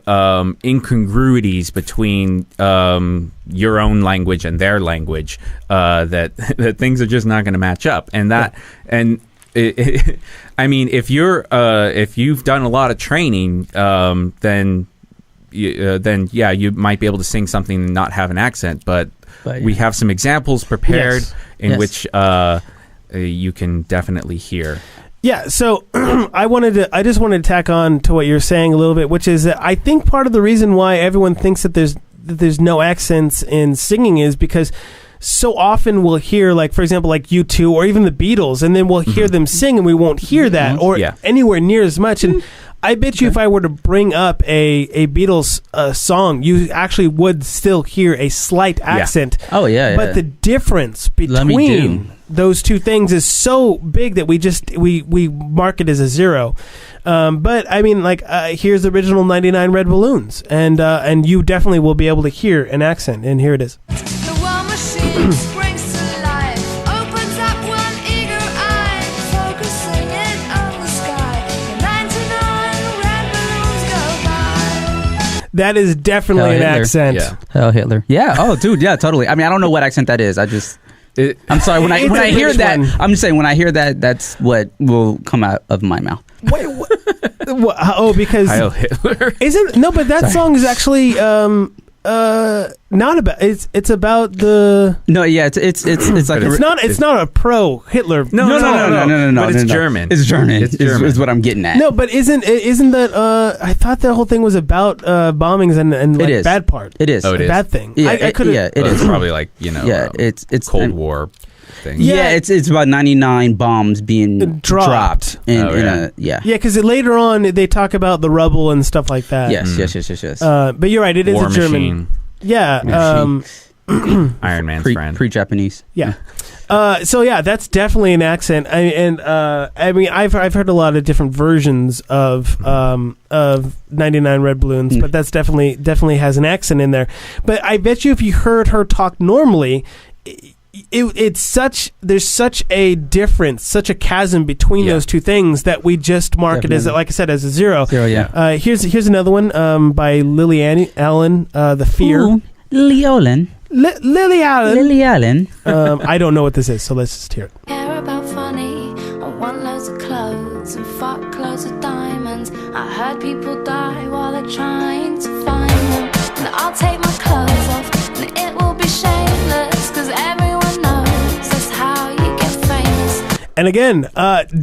incongruities between your own language and their language that things are just not going to match up. And that I mean, if you've done a lot of training, then you might be able to sing something and not have an accent. But we have some examples prepared in which you can definitely hear. Yeah, so I just wanted to tack on to what you're saying a little bit, which is that I think part of the reason why everyone thinks that there's no accents in singing is because so often we'll hear, like, for example, like U2 or even the Beatles, and then we'll hear them sing and we won't hear that or anywhere near as much. And I bet you if I were to bring up a Beatles song, you actually would still hear a slight accent. Oh, yeah. But the difference between those two things is so big that we mark it as a zero. But I mean, like, here's the original 99 Red Balloons, and you definitely will be able to hear an accent, and here it is. The war machine springs to life, opens up one eager eye, focusing it on the sky. The 99 red balloons go by. That is definitely an accent. Yeah. Hell Hitler. Yeah. Oh, dude. Yeah, totally. I mean, I don't know what accent that is. I'm sorry. When I hear that, I'm just saying, when I hear that, that's what will come out of my mouth. Wait, what? Oh, because Heil Hitler. But that song is actually not about. It's about the. No, yeah, it's like it's not a pro Hitler. No. But it's German. It's German. It's German. Is what I'm getting at. No, but isn't that? I thought the whole thing was about bombings and like, it is. bad part. It is. Oh, it is. Bad thing. Yeah, I couldn't. it is. It's probably like it's Cold War thing. Yeah, it's about 99 bombs being dropped. Yeah, because later on they talk about the rubble and stuff like that. Yes. But you're right. It is War a German. Machine. Yeah. Iron Man's friend. Pre-Japanese. Yeah. So yeah, that's definitely an accent. I mean, I've heard a lot of different versions of 99 Red Balloons, but that's definitely has an accent in there. But I bet you if you heard her talk normally, there's such a difference, such a chasm between those two things that we just mark it as, like I said, as a zero. Here's another one by Lily Allen, The Fear. Ooh, Lily Allen. Lily Allen. Lily Allen. I don't know what this is, so let's just hear it. Care about funny, I want loads of clothes and fuck loads of diamonds. I heard people die while they're trying to find them. And I'll take my clothes off and it will be shameless, cause everyone knows that's how you get famous. And again,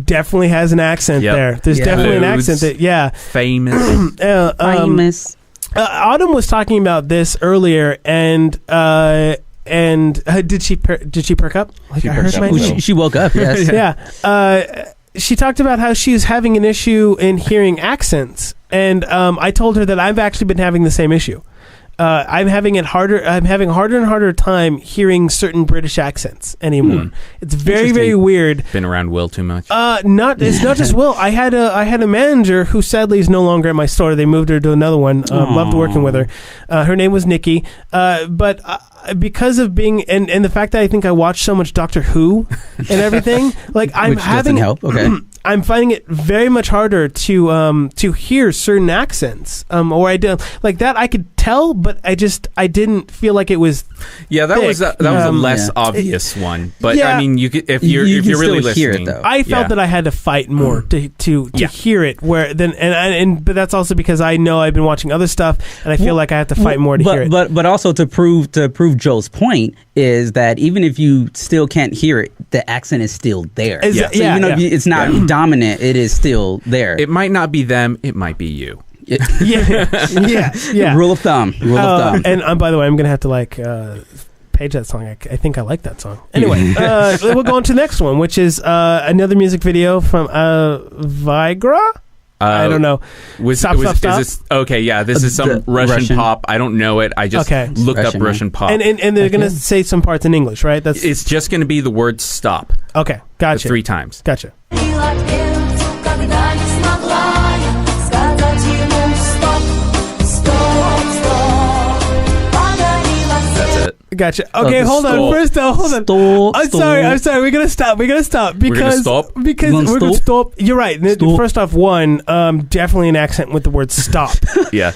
definitely has an accent there. There's definitely an accent that, famous. Famous. Autumn was talking about this earlier, and did she perk up? Like I heard my name. She woke up, yes. Yeah. She talked about how she's having an issue in hearing accents, and I told her that I've actually been having the same issue. I'm having a harder and harder time hearing certain British accents anymore. It's very, very weird. Been around Will too much. It's not just Will. I had a manager who sadly is no longer at my store. They moved her to another one. Loved working with her. Her name was Nikki. But because of being and the fact that I think I watched so much Doctor Who and everything, like I'm Which having doesn't help. Okay. I'm finding it very much harder to hear certain accents, or I did like that. I could tell, but I didn't feel like it was. Yeah, that thick. was a less obvious one. But I mean, you could, if you're really listening, I felt that I had to fight more to hear it. Where then but that's also because I know I've been watching other stuff, and I feel like I have to fight more to hear it. But also to prove Joe's point is that even if you still can't hear it, the accent is still there. So even though it's not dominant, it is still there. It might not be them, it might be you. Yeah. Rule of thumb. And by the way, I'm gonna have to page that song. I think I like that song. Anyway, we'll go on to the next one, which is another music video from Viagra. I don't know. Stop. Is this okay? Yeah, this is some Russian pop. I don't know it. I just looked up Russian pop, and they're gonna say some parts in English, right? It's just gonna be the word "stop." Okay, gotcha. 3 times. Gotcha. Gotcha. Okay, hold on. First, hold on. I'm sorry. We're gonna stop because we're gonna stop. You're right. Stop. First off, one, definitely an accent with the word "stop." Yeah.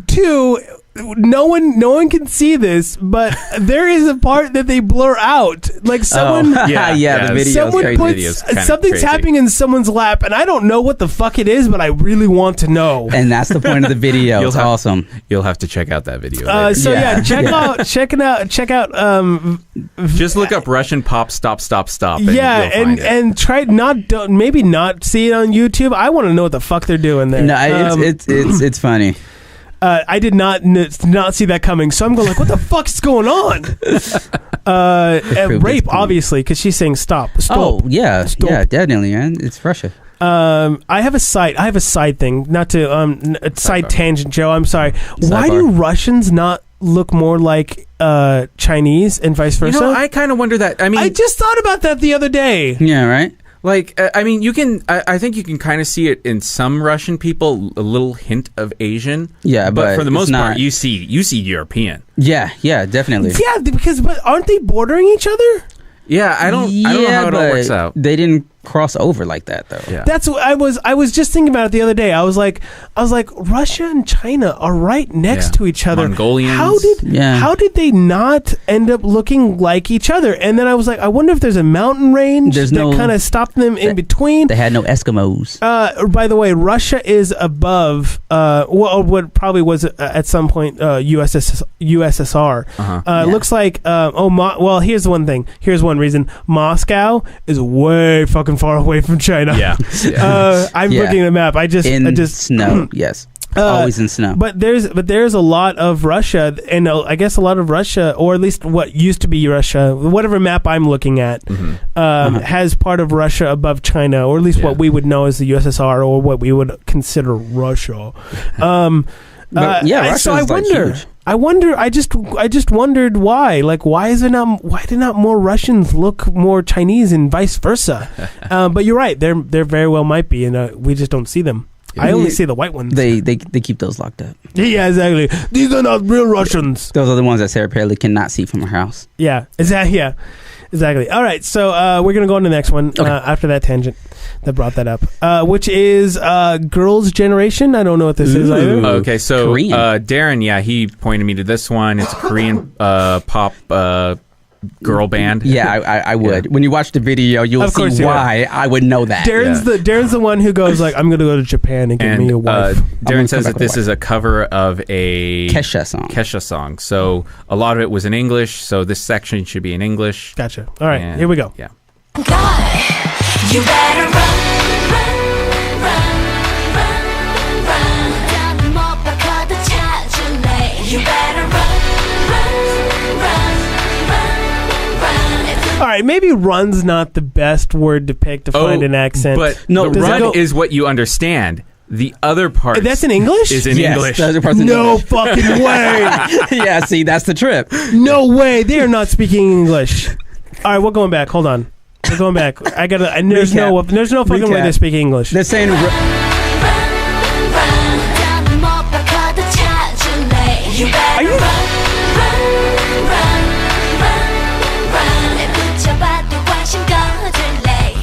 2, no one can see this, but there is a part that they blur out. Like someone, the video. Someone puts something's happening in someone's lap, and I don't know what the fuck it is, but I really want to know. And that's the point of the video. It's awesome. You'll have to check out that video. Check out. Just look up Russian pop stop. And try maybe not see it on YouTube. I want to know what the fuck they're doing there. No, it's funny. I did not see that coming, so I'm going like, what the fuck's going on? Rape, obviously, because she's saying stop. Oh yeah, definitely, man. It's Russia. I have a side thing, not to side tangent, Joe. I'm sorry. Why do Russians not look more like Chinese and vice versa? You know, I kind of wonder that. I mean, I just thought about that the other day. Yeah, right. Like, I mean, you can. I think you can kind of see it in some Russian people, a little hint of Asian. Yeah, but for the most part, you see European. Yeah, definitely. Yeah, but aren't they bordering each other? Yeah, I don't know how it all works out. They didn't cross over like that, though. Yeah. That's what I was just thinking about it the other day. I was like Russia and China are right next to each other. Mongolians. How did they not end up looking like each other? And then I was like, I wonder if there's a mountain range that kind of stopped them in between. They had no Eskimos. By the way, Russia is above what probably was at some point USSR. Looks like well, here's one thing. Here's one reason. Moscow is way fucking far away from China. I'm looking at the map. I just snow. Yes, always in snow. But there's a lot of Russia, and I guess a lot of Russia, or at least what used to be Russia, whatever map I'm looking at, has part of Russia above China, or at least what we would know as the USSR, or what we would consider Russia. But, yeah, so I Russia's, like, wonder. huge. I wonder. I just wondered why. Like, why did not more Russians look more Chinese and vice versa? But you're right. There very well might be, and we just don't see them. I only see the white ones. They keep those locked up. Yeah, exactly. These are not real Russians. Those are the ones that Sarah Palin cannot see from her house. Yeah, exactly. Yeah, exactly. All right, so we're gonna go on to the next one after that tangent that brought that up, which is Girls' Generation. I don't know what this is either. Okay, so Korean. Darren, he pointed me to this one. It's a Korean pop girl band. Yeah, I would. When you watch the video, you'll Of course see you why I would know that. Darren's the one who goes like, I'm gonna go to Japan and get me a And wife. Darren says come that back this with is a cover of a Kesha song. So a lot of it was in English. So this section should be in English. Gotcha. All right, And- here we go. Yeah. God, you better run. 못 바꿔도 찾을래. You better run. All right, maybe run's not the best word to pick to find an accent. But No, the does it run go- is what you understand. The other part That's in English? is in Yes, English. those are parts in No English. fucking way. Yeah, see, that's the trip. No way. They are not speaking English. All right, we're going back. Hold on. We're going back. I gotta. And there's no fucking way Recap. they speak English. They're saying 못 바꿔도 찾을래. You better run. 붙여봐도 관심 거둘래.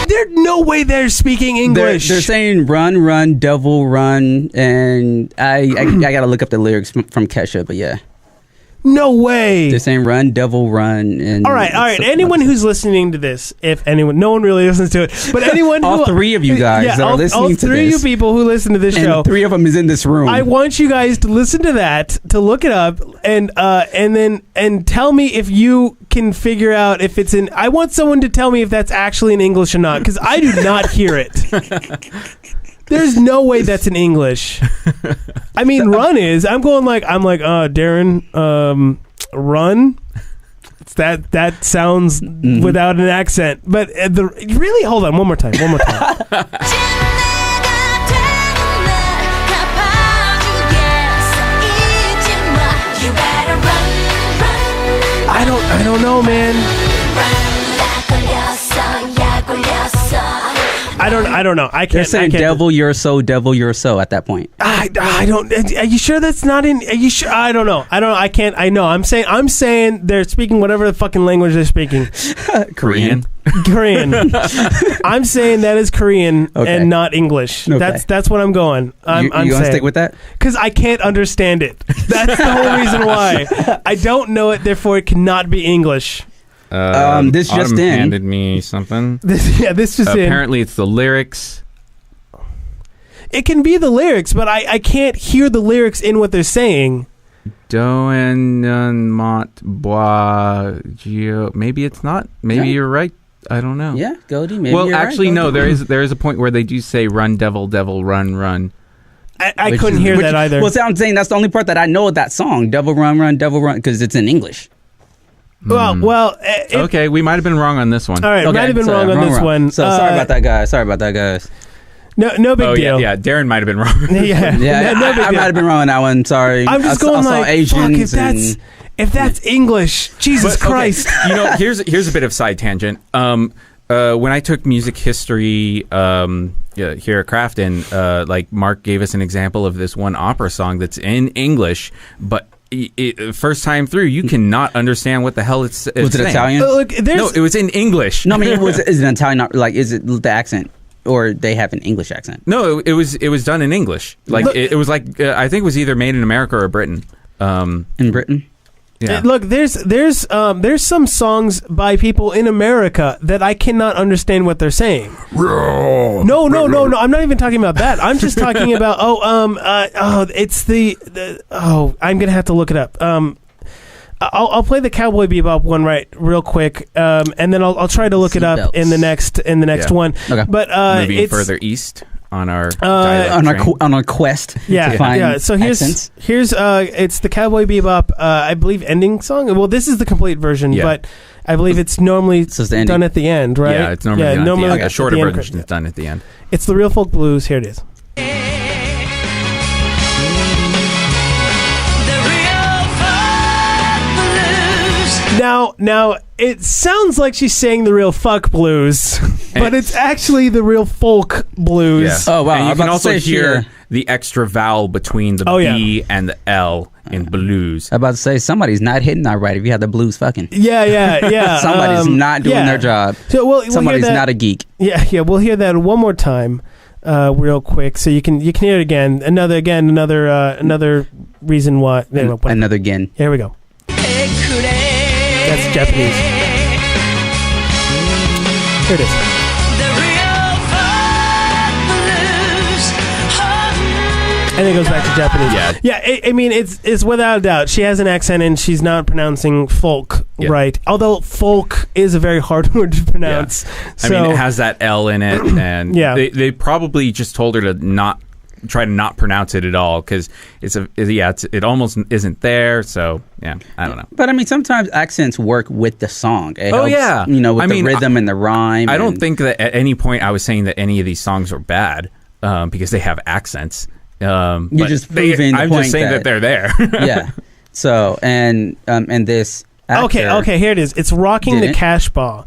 There's no way they're speaking English. they're saying run, devil run, and I gotta look up the lyrics from Kesha, but yeah, no way. they're saying run, devil run, and All right. Anyone who's listening to this, if anyone, no one really listens to it, but anyone all who, three of you guys that are listening all to three this, of you people who listen to this and show, three of them is in this room. I want you guys to listen to that, to look it up, and then tell me if you can figure out if it's in. I want someone to tell me if that's actually in English or not, because I do not hear it. There's no way that's in English. I mean, run is. I'm like, Darren, run. It's that sounds without an accent, but really, hold on, one more time. I don't know, man. I don't know. I can't. They're saying I can't. devil you're so at that point. I don't. Are you sure that's not in? Are you sure? I don't know. I can't. I know. I'm saying they're speaking whatever the fucking language they're speaking. Korean. Korean. I'm saying that is Korean Okay. and not English. Okay. That's what I'm going. I'm you gonna saying. stick with that? Because I can't understand it. That's the whole reason why. I don't know it. Therefore, it cannot be English. This just Autumn in. handed me something. This just in. Apparently, it's the lyrics. It can be the lyrics, but I can't hear the lyrics in what they're saying. Doen mot bois geo. Maybe it's not. Maybe Yeah. you're right. I don't know. Yeah, Goldie. Maybe Well, you're actually, right, no. Goldie. There is a point where they do say "Run, devil, devil, run." I Which couldn't is- hear that either. Well, see, I'm saying that's the only part that I know of that song, "Devil Run, Devil Run," because it's in English. Well, Okay, we might have been wrong on this one. all right. Might have been so wrong on this one. So sorry about that, guys. No big Oh deal. yeah. Darren might have been wrong. Yeah, Yeah, no big I deal. might have been wrong on that one. Sorry. I'm just I going saw like, Asians fuck, if that's English, Jesus But, okay, Christ. here's a bit of side tangent. When I took music history here at Crafton, like Mark gave us an example of this one opera song that's in English, but first time through, you cannot understand what the hell it's Was it saying. Italian? Look, there's No, it was in English. No, I mean, is it Italian? Like, is it the accent, or they have an English accent? No, it was done in English. Like Look- it was like I think it was either made in America or Britain. In Britain? Yeah. Look, there's some songs by people in America that I cannot understand what they're saying. No. I'm not even talking about that. I'm just talking about it's the I'm gonna have to look it up. I'll play the Cowboy Bebop one real quick, and then I'll try to look it up in the next Yeah. one. Okay. But Moving it's further east on our dialect train. On our quest Yeah, to find So here's accents. it's the Cowboy Bebop, I believe, ending song. Well, this is the complete version, Yeah. but I believe it's normally So it's the ending. done at the end, right? Yeah, it's normally done at the end. at A shorter the end version is credit. done at the end. It's the Real Folk Blues. Here it is. Now it sounds like she's saying the real fuck blues, but it's actually the real folk blues. Yeah. Oh, wow. And I you was can about to also say hear here- the extra vowel between the Oh, yeah. B and the L in blues. I'm about to say somebody's not hitting that right if you have the blues fucking. Yeah. Somebody's not doing yeah. their job. So we'll hear Somebody's that- not a geek. Yeah. We'll hear that one more time, real quick, so you can hear it again. Another reason why. Another again. Here we go. That's Japanese. Here it is. And it goes back to Japanese. Yeah. I mean, it's without a doubt. She has an accent, and she's not pronouncing folk right. Although folk is a very hard word to pronounce. I mean, it has that L in it, and they probably just told her to not try to not pronounce it at all because it almost isn't there. So yeah, I don't know. But I mean, sometimes accents work with the song. It Oh, helps, yeah. with I the mean, rhythm and the rhyme. I don't think that at any point I was saying that any of these songs are bad because they have accents. You're But just proving the I'm point just saying that they're there. Yeah. So and this. Actor, Okay. Here it is. It's Rocking the Didn't. Cash Ball.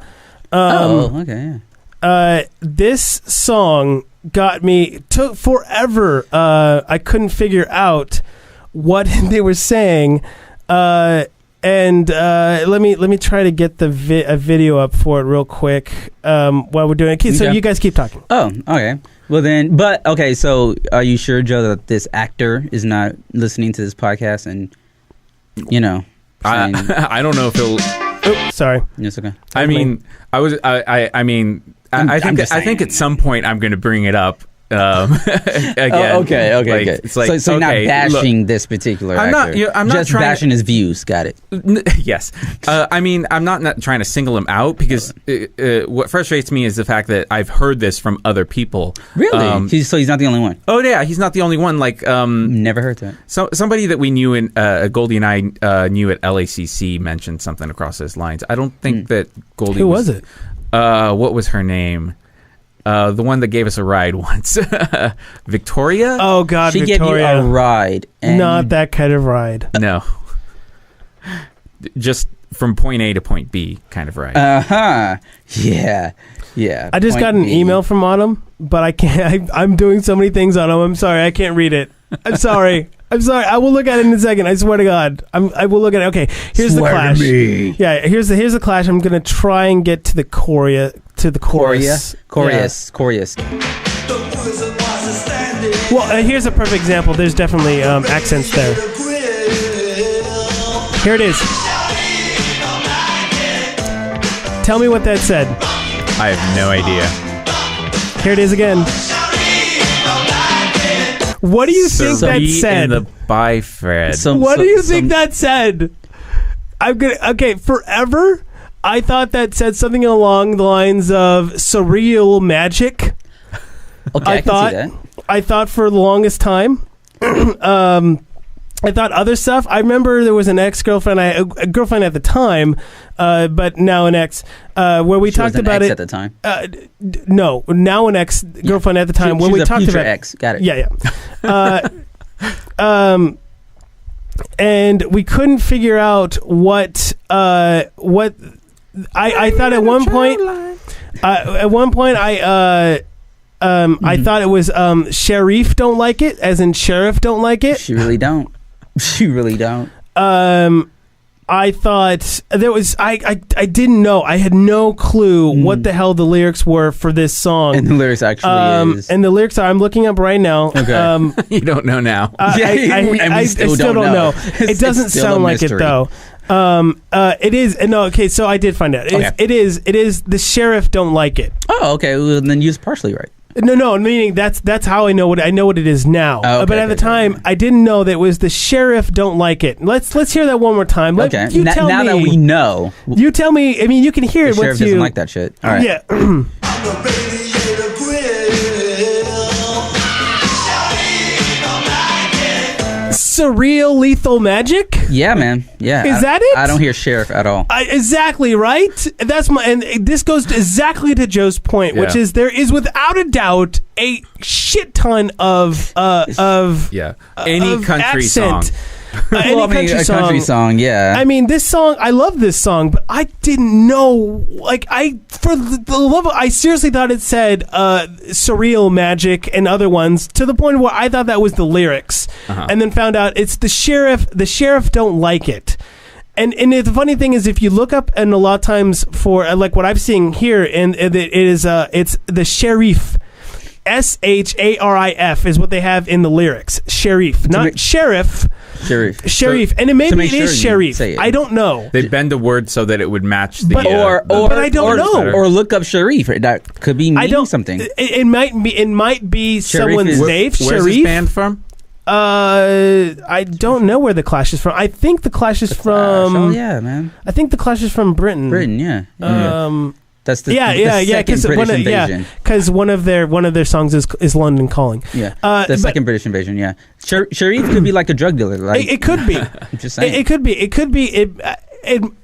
Okay. Yeah. This song took forever. I couldn't figure out what they were saying. And let me try to get a video up for it real quick while we're doing it. Okay, so Okay. you guys keep talking. Oh, okay. Well then, but okay. So, are you sure, Joe, that this actor is not listening to this podcast and saying, I don't know if he'll. Oops, sorry. it's okay. I mean, I mean, I think just I think saying. at some point I'm going to bring it up again. Oh, okay. Like, it's like, so you're okay, not look, bashing this particular I'm not- actor. yeah, I'm not just trying to- bashing his views. Got it. Yes. I mean, I'm not trying to single him out because what frustrates me is the fact that I've heard this from other people. Really? So he's not the only one. Oh yeah, he's not the only one. Like Never heard that. somebody that we knew in Goldie and I knew at LACC mentioned something across those lines. I don't think that Goldie. Who was it? What was her name? The one that gave us a ride once, Victoria. Oh God, She Victoria. gave you a ride. And Not that kind of ride. No, just from point A to point B kind of ride. Yeah. I just Point got an B. email from Autumn, but I can't. I'm doing so many things on him. I'm sorry, I can't read it. I'm sorry. I will look at it in a second. I swear to God. I will look at it. Okay, here's Swear the to clash. me. Yeah, here's the clash. I'm gonna try and get to the chorus. Chorus. Yeah. Well, here's a perfect example. There's definitely accents there. Here it is. Tell me what that said. I have no idea. Here it is again. What do you think that Be said? in the Bifred. What do you think that said? Forever I thought that said something along the lines of surreal magic. Okay, I can see that. I thought for the longest time. I thought other stuff. I remember there was an ex-girlfriend, a girlfriend at the time, but now an ex, where we She talked was an about ex it. at the time. No, now an ex-girlfriend at the time, She where was we a talked future about ex. Got it. Yeah. And we couldn't figure out what I thought at one point. At one point, I thought it was Sharif don't like it, as in sheriff don't like it. She really don't. She really don't. I thought there was I didn't know. I had no clue what the hell the lyrics were for this song. And the lyrics actually is. And the lyrics are I'm looking up right now. Okay. You don't know now. I still don't know. It doesn't It's still sound a like it mystery. though. It is no. Okay, so I did find out. It is the sheriff don't like it. Oh, okay. Well, then you was partially right. No, meaning that's how I know what it is now. Oh, okay, but at the time, I didn't know that it was the sheriff don't like it. Let's hear that one more time. Okay. You tell Now me. that we know, You tell me. I mean, you can hear the it. sheriff Once doesn't you like that shit. All right. Yeah. Surreal lethal magic. Yeah, man. Yeah. Is that it? I don't hear sheriff at all. Exactly right. That's and this goes exactly to Joe's point, which Yeah. is there is without a doubt a shit ton of Yeah. Any of country accent. song. Any Well, I mean, a country song, yeah. I mean, this song, I love this song, but I didn't know. Like, for the love of, I seriously thought it said surreal magic and other ones, to the point where I thought that was the lyrics, and then found out it's the sheriff. The sheriff don't like it. And the funny thing is, if you look up, and a lot of times for like what I'm seeing here, and it's the sheriff. SHARIF is what they have in the lyrics. Sheriff, not sheriff. Sheriff. Sheriff, and maybe it is sheriff. Say it. I don't know. They bend the word so that it would match the. But- But I don't know. Or look up Sharif. That could be meaning something. It might be. It might be someone's is- name. Where's this Sharif. band from? I don't know where the Clash is from. I think the Clash is from. Oh yeah, man. I think the Clash is from Britain. Britain, yeah. That's the Because second British invasion. one of their songs is London Calling. Yeah, but- the second British invasion. Yeah, Sharif could be like a drug dealer. Like It could be. I'm just saying. It could be. It could be.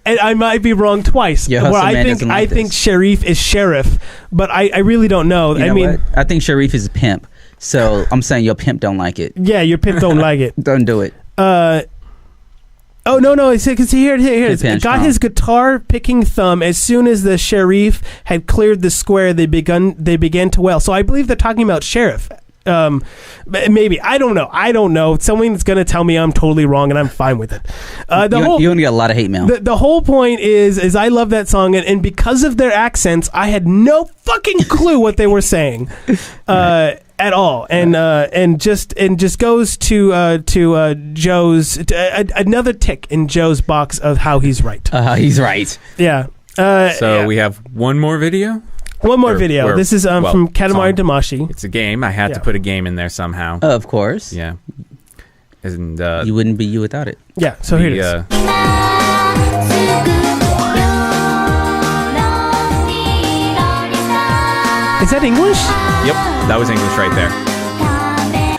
I might be wrong twice. Yeah, where Hustle I Man think doesn't like think this. Sharif is sheriff, but I really don't know. You know what? I think Sharif is a pimp. So I'm saying your pimp don't like it. Yeah, your pimp don't like it. Don't do it. Oh no! Because here His pants got strong. his guitar picking thumb. As soon as the sheriff had cleared the square, they began to wail. So I believe they're talking about sheriff. Maybe I don't know. Someone's gonna tell me I'm totally wrong, and I'm fine with it. You only got a lot of hate mail. The whole point is I love that song, and because of their accents, I had no fucking clue what they were saying. At all, and just goes to Joe's another tick in Joe's box of how he's right. He's right. Yeah. We have one more video. One more video. This is from Katamari Damacy. It's a game. I had to put a game in there somehow. Of course. Yeah. And you wouldn't be you without it. Yeah. So here it is. Is that English? Yep, that was English right there.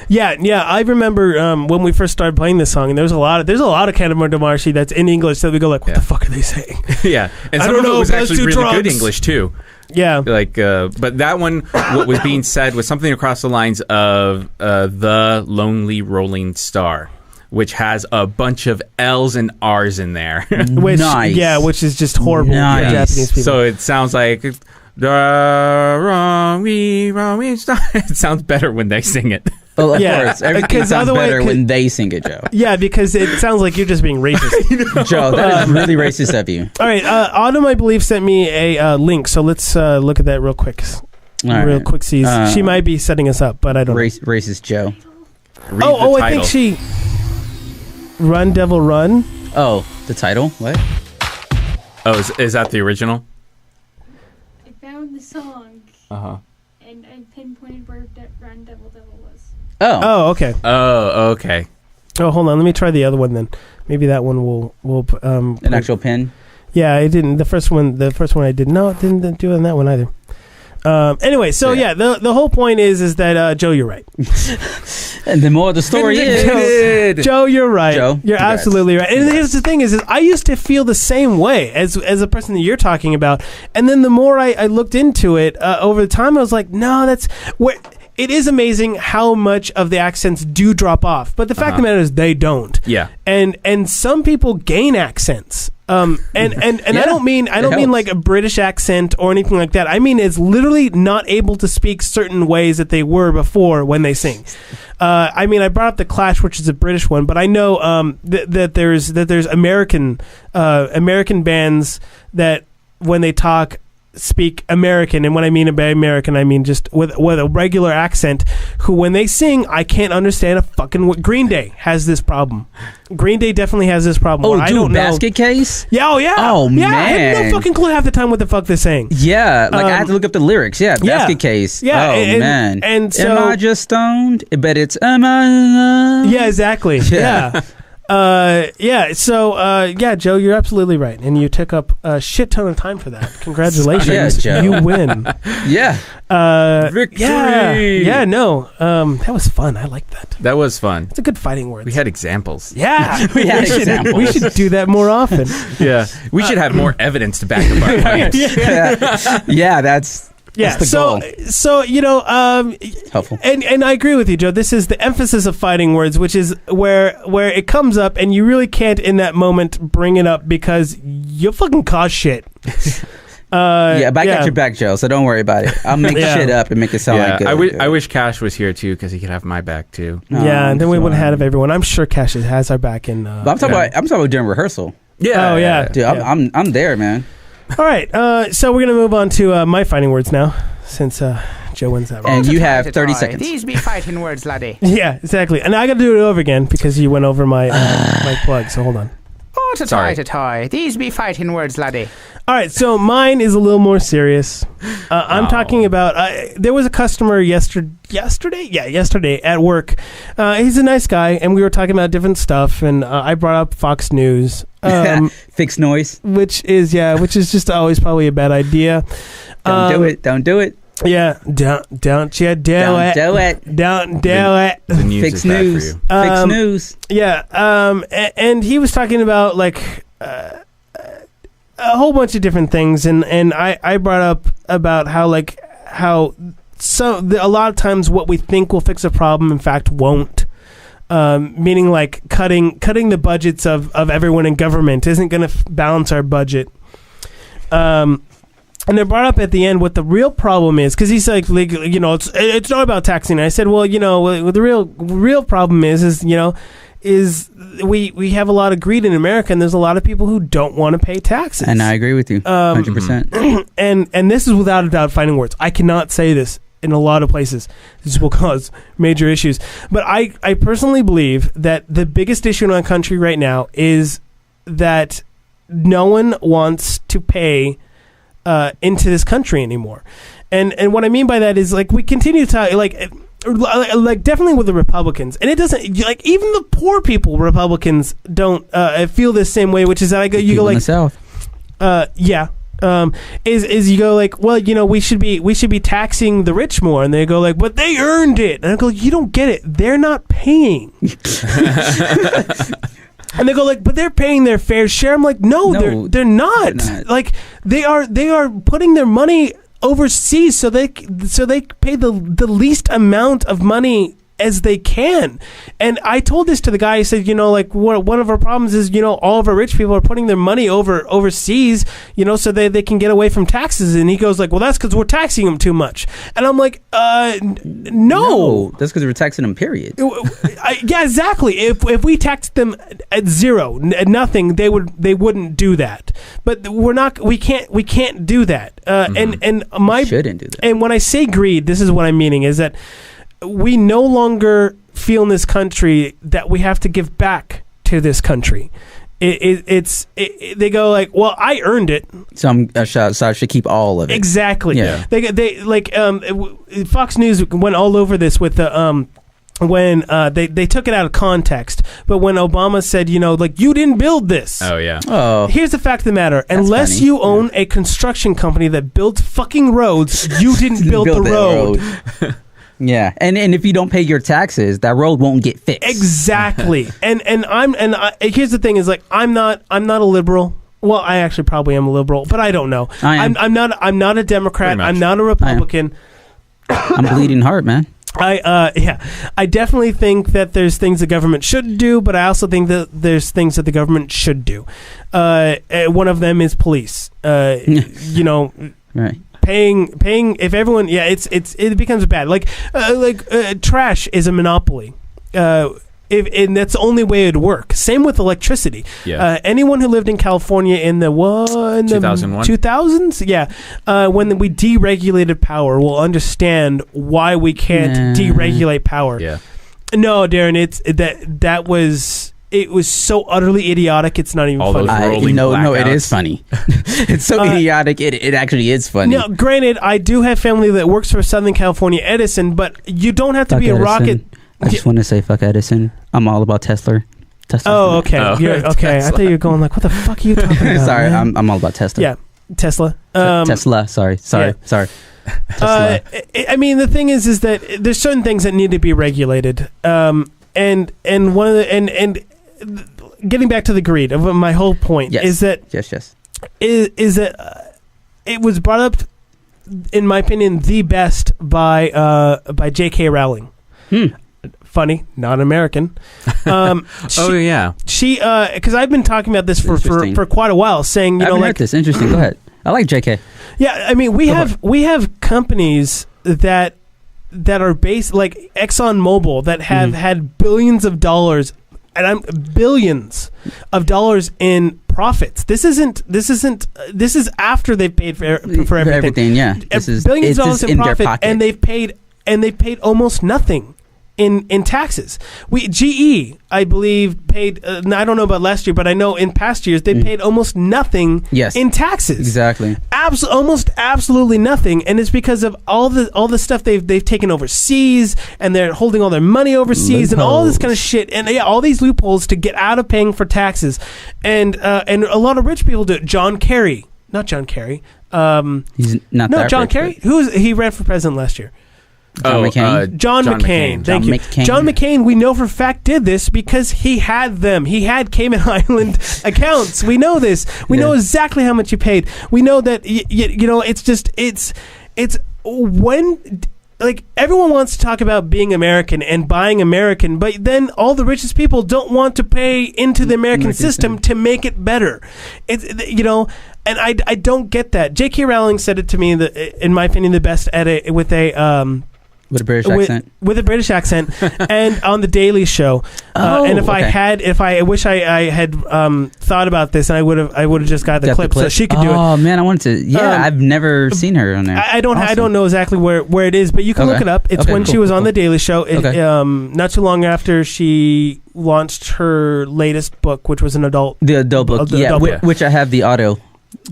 Yeah. I remember when we first started playing this song, and there's a lot of Katamari Damacy that's in English that we go like, what the fuck are they saying? Yeah, and I some don't of it know, was let's actually do really good drugs. English too. Yeah. Like, but that one, what was being said was something across the lines of the Lonely Rolling Star, which has a bunch of L's and R's in there. Which, Nice. Yeah, which is just horrible Nice. for Japanese people. So it sounds like the wrong star. It sounds better when they sing it. Well, of Yeah, course. Everything 'cause sounds otherwise- better when they sing it, Joe. Yeah, because it sounds like you're just being racist. Joe, that is really racist of you. All right, Autumn, I believe, sent me a link, so let's look at that real quick. All right. She might be setting us up, but I don't know. Racist Joe. Read Oh, the I think title. she... Run, Devil, Run? Oh, the title? What? Oh, is that the original? I found the song Uh-huh. and I pinpointed where Run Devil Devil was. Oh. Oh, okay. Oh, okay. Oh, hold on. Let me try the other one then. Maybe that one will An actual pin? Yeah, I didn't. The first one I did. No, it didn't do it on that one either. Anyway, so yeah, the whole point is that Joe, you're right. And the more the story is... Joe, you're right. Joe, you're congrats. absolutely right. And here's the thing: is I used to feel the same way as a person that you're talking about. And then the more I looked into it over the time, I was like, no, that's where. It is amazing how much of the accents do drop off, but the fact of the matter is they don't. Yeah. And some people gain accents. And I Yeah, don't mean helps. like a British accent or anything like that. I mean it's literally not able to speak certain ways that they were before when they sing. I mean I brought up the Clash, which is a British one, but I know that there's American bands that when they talk speak American, and when I mean by American, I mean just with a regular accent, who when they sing, I can't understand a fucking what. Green Day has this problem. Green Day definitely has this problem. Oh, where I dude, don't know. Basket Case? Yeah, oh yeah. Oh, yeah, I have man. no fucking clue half the time what the fuck they're saying. Yeah, like I had to look up the lyrics. Yeah, yeah. Basket Case. Yeah, Oh, and- man. and so- Am I just stoned? But it's am I... Yeah, exactly. Yeah. Yeah. So, yeah, Joe, you're absolutely right, and you took up a shit ton of time for that. Congratulations, Yeah, Joe. you win. Yeah. Victory! Yeah. No. That was fun. I like that. That was fun. It's a good fighting word. We had examples. Yeah, We had should, examples. we should do that more often. Yeah. We should have more evidence to back up our claims. Yeah, that's Yeah. That's the So Helpful. and I agree with you, Joe. This is the emphasis of fighting words, which is where it comes up, and you really can't in that moment bring it up because you fucking cause shit. But I got your back, Joe, so don't worry about it. I'll make Yeah. shit up and make it sound like good. I wish Cash was here too because he could have my back too. Yeah, and then we would have had everyone. I'm sure Cash has our back in. But I'm talking about during rehearsal. Yeah. Oh, yeah. Dude, I'm there, man. All right, so we're gonna move on to my fighting words now, since Joe wins that round. And you have Tie-tie-tie. 30 seconds. These be fighting words, laddie. Yeah, exactly. And I got to do it over again because you went over my my plug. So hold on. Oh, to Sorry. tie to tie. These be fighting words, laddie. All right, so mine is a little more serious. I'm talking about there was a customer yesterday at work. He's a nice guy, and we were talking about different stuff, and I brought up Fox News, Fixed noise. which is just always probably a bad idea. Don't do it. Don't do it. Yeah, don't you do Don't it? do it. Don't do it. The news Fixed is bad news. for you. Fixed news. Yeah, and he was talking about like a whole bunch of different things, and I brought up about how a lot of times what we think will fix a problem in fact won't. Meaning like cutting the budgets of everyone in government isn't going to balance our budget. And they brought up at the end what the real problem is, because he's like, it's not about taxing. And I said, well, what the real problem is we have a lot of greed in America, and there's a lot of people who don't want to pay taxes. And I agree with you, 100%. And this is without a doubt fighting words. I cannot say this in a lot of places. This will cause major issues. But I personally believe that the biggest issue in our country right now is that no one wants to pay into this country anymore. And what I mean by that is, like, we continue to talk, like definitely with the Republicans, and it doesn't, like, even the poor people, Republicans don't feel the same way, which is that you go like, in the South. is you go like, well, we should be taxing the rich more, and they go like, but they earned it, and I go, you don't get it, they're not paying. And they go like, but they're paying their fair share. I'm like, no, they're not. Like, they are putting their money overseas so they pay the least amount of money as they can. And I told this to the guy. I said, one of our problems is, all of our rich people are putting their money overseas, so they can get away from taxes. And he goes like, well, that's because we're taxing them too much. And I'm like, no. That's because we're taxing them, period. Yeah, exactly. If we taxed them at zero, nothing, they wouldn't do that. But we can't do that. And my shouldn't do that. And when I say greed, this is what I'm meaning, is that we no longer feel in this country that we have to give back to this country. They go like, well, I earned it, so I should keep all of it. Exactly. Yeah. They like Fox News went all over this with the when they took it out of context, but when Obama said, like, you didn't build this. Oh yeah. Oh, Here's the fact of the matter: unless funny. you own a construction company that builds fucking roads, you didn't build the that road. Yeah, and if you don't pay your taxes, that road won't get fixed. Exactly. and here's the thing: is like, I'm not a liberal. Well, I actually probably am a liberal, but I don't know. I am. I'm not a Democrat. I'm not a Republican. I'm bleeding heart, man. I definitely think that there's things the government should do, but I also think that there's things that the government should do. One of them is police. Right. Paying if everyone, it becomes bad. Like trash is a monopoly. And that's the only way it'd work. Same with electricity. Yeah. Anyone who lived in California in the 2001? 2000s, when we deregulated power, will understand why we can't deregulate power. Yeah. No, Darren, it was so utterly idiotic. It's not even All funny. those rolling No, it blackouts. is funny. It's so idiotic. It actually is funny. Now, granted, I do have family that works for Southern California Edison, but you don't have to Fuck be a Edison. rocket. I just want to say fuck Edison. I'm all about Tesla. Oh, okay. Oh. Okay. I thought you were going like, what the fuck are you talking about? Sorry, man? I'm all about Tesla. Yeah, Tesla. Tesla. Sorry. yeah. Sorry. Tesla. I mean, the thing is that there's certain things that need to be regulated. And one of the and getting back to the greed of my whole point Yes. is that yes. is that it was brought up in my opinion, the best by J.K. Rowling. Funny, not American. She because I've been talking about this for quite a while, saying I haven't heard this. Interesting. Go ahead. I like JK. Yeah, I mean we have companies that are based like ExxonMobil that have had billions of dollars billions of dollars in profits. This is after they've paid for everything. Yeah, this is billions of dollars in their profit, pocket. and they've paid almost nothing in taxes. GE, I believe, paid. I don't know about last year, but I know in past years they paid almost nothing in taxes. Exactly. Almost absolutely nothing, and it's because of all the stuff they've taken overseas, and they're holding all their money overseas, and all this kind of shit, and all these loopholes to get out of paying for taxes, and a lot of rich people do it. John Kerry, not John Kerry. He's not. No, that John rich, Kerry. He ran for president last year. John McCain? John McCain. Thank you. John McCain, we know for a fact, did this because he had them. He had Cayman Island accounts. We know this. We know exactly how much he paid. We know that, it's when... Like, everyone wants to talk about being American and buying American, but then all the richest people don't want to pay into the American system to make it better. It's, and I don't get that. J.K. Rowling said it to me, in my opinion, the best at it with a British accent. With a British accent, and on the Daily Show. And if I wish I had thought about this, and I would have just got the clip so she could do it. Oh man, I wanted to. Yeah, I've never seen her on there. I don't know exactly where it is, but you can look it up. It's when she was on the Daily Show. Not too long after she launched her latest book, which was an adult book. Which I have the audio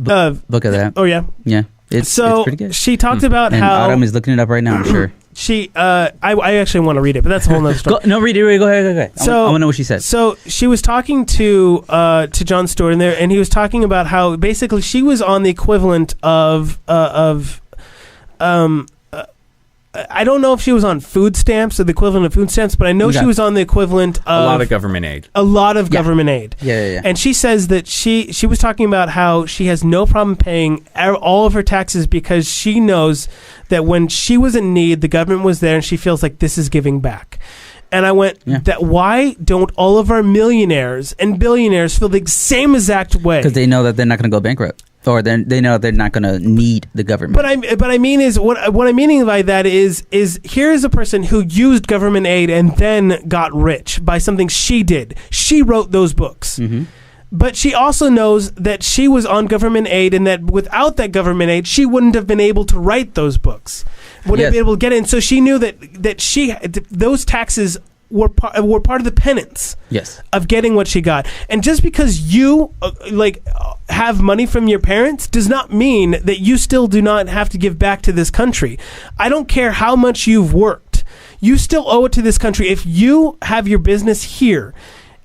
book of that. Oh yeah, yeah. It's pretty good. She talked about how Autumn is looking it up right now. I'm sure. I actually want to read it, but that's a whole nother story. Read it. Go ahead. I want to know what she said. So she was talking to Jon Stewart in there, and he was talking about how basically she was on the equivalent of I don't know if she was on food stamps or the equivalent of food stamps, but I know she was on the equivalent of a lot of government aid. A lot of government aid. Yeah. And she says that she was talking about how she has no problem paying all of her taxes because she knows that when she was in need, the government was there, and she feels like this is giving back. And I went, that why don't all of our millionaires and billionaires feel the same exact way? Because they know that they're not going to go bankrupt. Or they know they're not going to need the government. But I mean is what I'm meaning by that is here is a person who used government aid and then got rich by something she did. She wrote those books. Mm-hmm. But she also knows that she was on government aid, and that without that government aid, she wouldn't have been able to write those books. Wouldn't have been able to get in. So she knew that those taxes were part of the penance of getting what she got. And just because you have money from your parents does not mean that you still do not have to give back to this country. I don't care how much you've worked. You still owe it to this country. If you have your business here,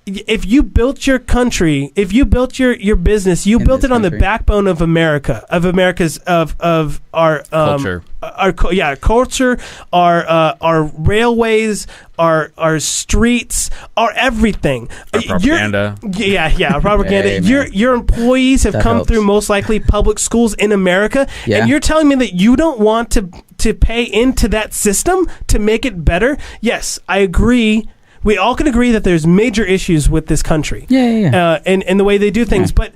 if you built your country, if you built your business, you built it on the backbone of America's our culture, our culture, our railways, our streets, our everything, our propaganda. Our propaganda. Hey, your employees have come through most likely public schools in America, and you're telling me that you don't want to pay into that system to make it better? Yes, I agree. We all can agree that there's major issues with this country. And the way they do things. But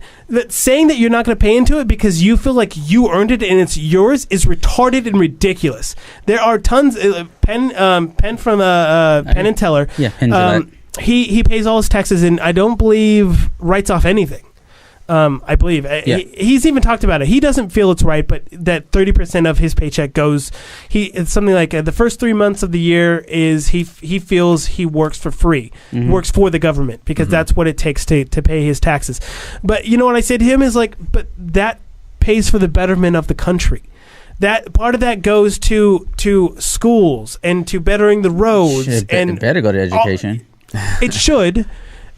saying that you're not going to pay into it because you feel like you earned it and it's yours is retarded and ridiculous. There are tons. Penn from Penn and Teller. Yeah, Penn he pays all his taxes and I don't believe writes off anything. I believe he's even talked about it. He doesn't feel it's right, but that 30% of his paycheck goes. It's something like the first 3 months of the year is he feels he works for free, works for the government because that's what it takes to pay his taxes. But you know what I said to him is but that pays for the betterment of the country. That part of that goes to schools and to bettering the roads. It better go to education. It should.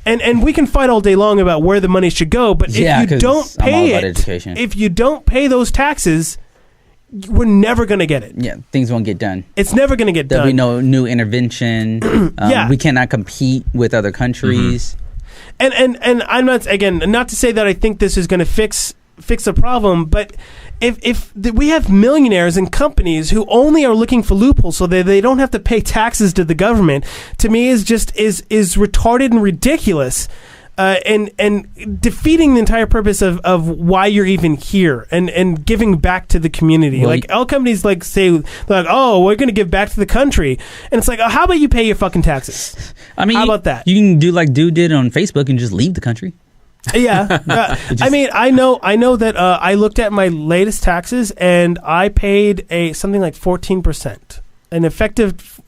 And we can fight all day long about where the money should go, but if you don't pay if you don't pay those taxes, we're never going to get it. Yeah, things won't get done. It's never going to get done. There'll be no new intervention. We cannot compete with other countries. And I'm not to say that I think this is going to fix the problem, but we have millionaires and companies who only are looking for loopholes so they don't have to pay taxes to the government, to me is retarded and ridiculous. And defeating the entire purpose of why you're even here and giving back to the community. Well, like all companies say like, oh, we're going to give back to the country, and it's like, oh, how about you pay your fucking taxes? I mean, how about that? You can do like Dude did on Facebook and just leave the country. Yeah, I mean, I know that I looked at my latest taxes and I paid something like 14%, an effective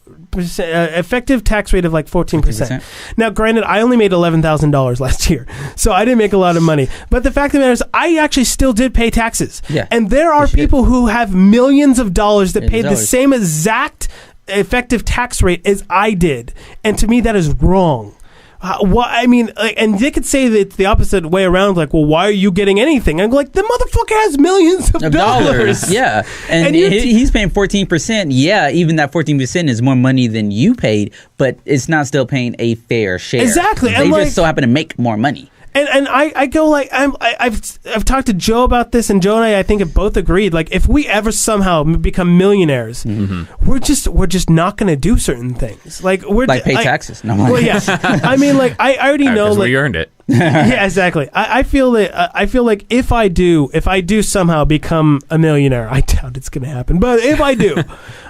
tax rate of like 14%. Now, granted, I only made $11,000 last year, so I didn't make a lot of money. But the fact of the matter is, I actually still did pay taxes. Yeah, and there are people who have millions of dollars that paid the same exact effective tax rate as I did, and to me, that is wrong. I mean, and they could say that it's the opposite way around. Like, well, why are you getting anything? I'm like, the motherfucker has millions of dollars. Yeah, and he's paying 14%. Yeah, even that 14% is more money than you paid, but it's not still paying a fair share. Exactly. They just so happen to make more money. And I go like, I've talked to Joe about this, and Joe and I think have both agreed, like, if we ever somehow become millionaires, we're just not going to do certain things. Like pay taxes. No. Well, yeah. I mean, like, I already know, like, we earned it. Yeah, exactly. I feel like if I do somehow become a millionaire, I doubt it's going to happen, but if I do,